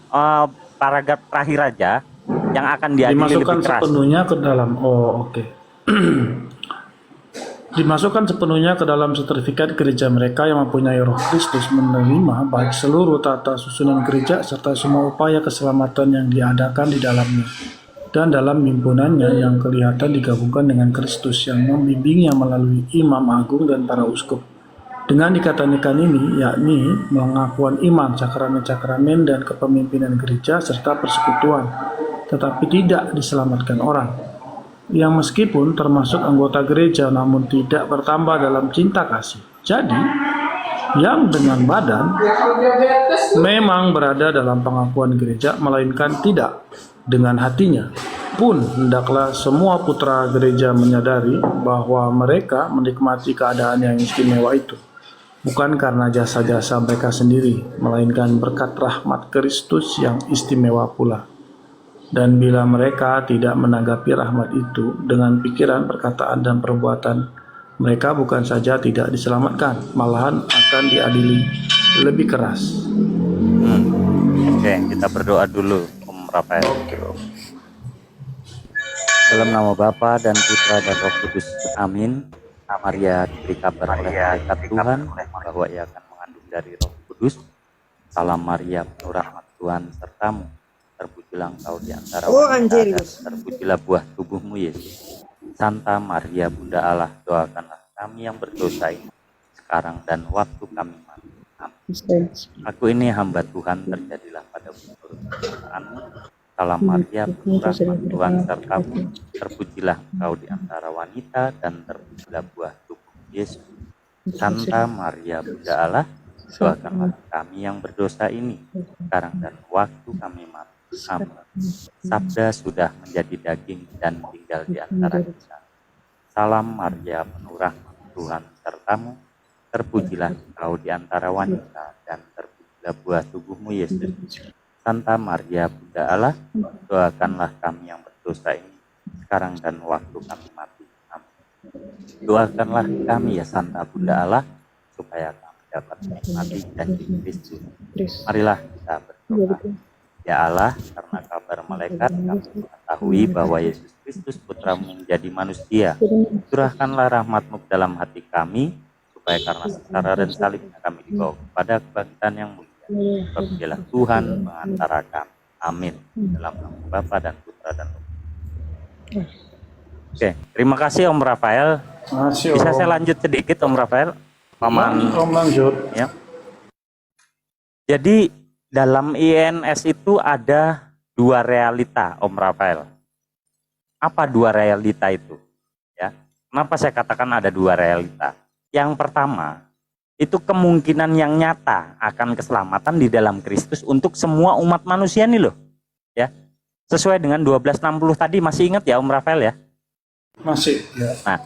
L: Paragraf terakhir aja yang akan diadili
M: Dimasukkan
L: lebih keras.
M: sepenuhnya ke dalam. Oh, oke. Dimasukkan sepenuhnya ke dalam sertifikat gereja mereka yang mempunyai Roh Kristus menerima baik seluruh tata susunan gereja serta semua upaya keselamatan yang diadakan di dalamnya. Dan dalam himpunannya yang kelihatan digabungkan dengan Kristus yang membimbingnya melalui imam agung dan para uskup. Dengan dikatakan ini, yakni pengakuan iman, sakramen-sakramen dan kepemimpinan gereja serta persekutuan, tetapi tidak diselamatkan orang, yang meskipun termasuk anggota gereja namun tidak bertambah dalam cinta kasih. Jadi, yang dengan badan memang berada dalam pengakuan gereja, melainkan tidak dengan hatinya. Pun hendaklah semua putra gereja menyadari bahwa mereka menikmati keadaan yang istimewa itu, bukan karena jasa-jasa mereka sendiri, melainkan berkat rahmat Kristus yang istimewa pula. Dan bila mereka tidak menanggapi rahmat itu dengan pikiran, perkataan, dan perbuatan, mereka bukan saja tidak diselamatkan, malahan akan diadili lebih keras.
L: Oke, kita berdoa dulu Om Rafael. Dalam nama Bapa dan Putra dan Roh Kudus, amin. Maria diberi kabar oleh malaikat Tuhan bahwa ia akan mengandung dari Roh Kudus. Salam Maria, penuh rahmat Tuhan sertamu. Terpujilah engkau di antara wanita dan terpujilah buah tubuhmu Yesus. Santa Maria Bunda Allah, doakanlah kami yang berdosa ini sekarang dan waktu kami mati. Amin. Aku ini hamba Tuhan, terjadilah padaku menurut perkataanmu. Salam Maria, penuh rahmat Tuhan sertamu. Terpujilah engkau di antara wanita dan terpujilah buah tubuh Yesus. Santa Maria Bunda Allah, doakanlah kami yang berdosa ini sekarang dan waktu kami mati. Amin. Sabda sudah menjadi daging dan tinggal di antara kita. Salam Maria, penuh rahmat Tuhan sertamu. Terpujilah engkau di antara wanita dan terpujilah buah tubuhmu Yesus. Santa Maria Bunda Allah, doakanlah kami yang berdosa ini sekarang dan waktu kami mati. Amin. Doakanlah kami ya Santa Bunda Allah, supaya kami dapat menikmati janji Kristus. Marilah kita berdoa. Ya Allah, karena kabar malaikat kami mengetahui bahwa Yesus Kristus putramu menjadi manusia. Curahkanlah rahmatmu ke dalam hati kami, supaya karena sengsara dan salibnya kami dibawa kepada kebangkitan yang mulia. Sebab dialah Tuhan pengantara kami. Amin. Dalam nama Bapa dan Putra dan Roh. Oke, terima kasih Om Rafael.
M: Masih,
L: Bisa
M: Om.
L: saya lanjut sedikit Om Rafael? Paman.
M: Om lanjut.
L: Ya. Jadi dalam INS itu ada dua realita, Om Rafael. Apa dua realita itu? Ya, kenapa saya katakan ada dua realita? Yang pertama, itu kemungkinan yang nyata akan keselamatan di dalam Kristus untuk semua umat manusia nih loh. Ya, sesuai dengan 1260 tadi, masih ingat ya Om Rafael ya?
M: Masih. Ya.
L: Nah,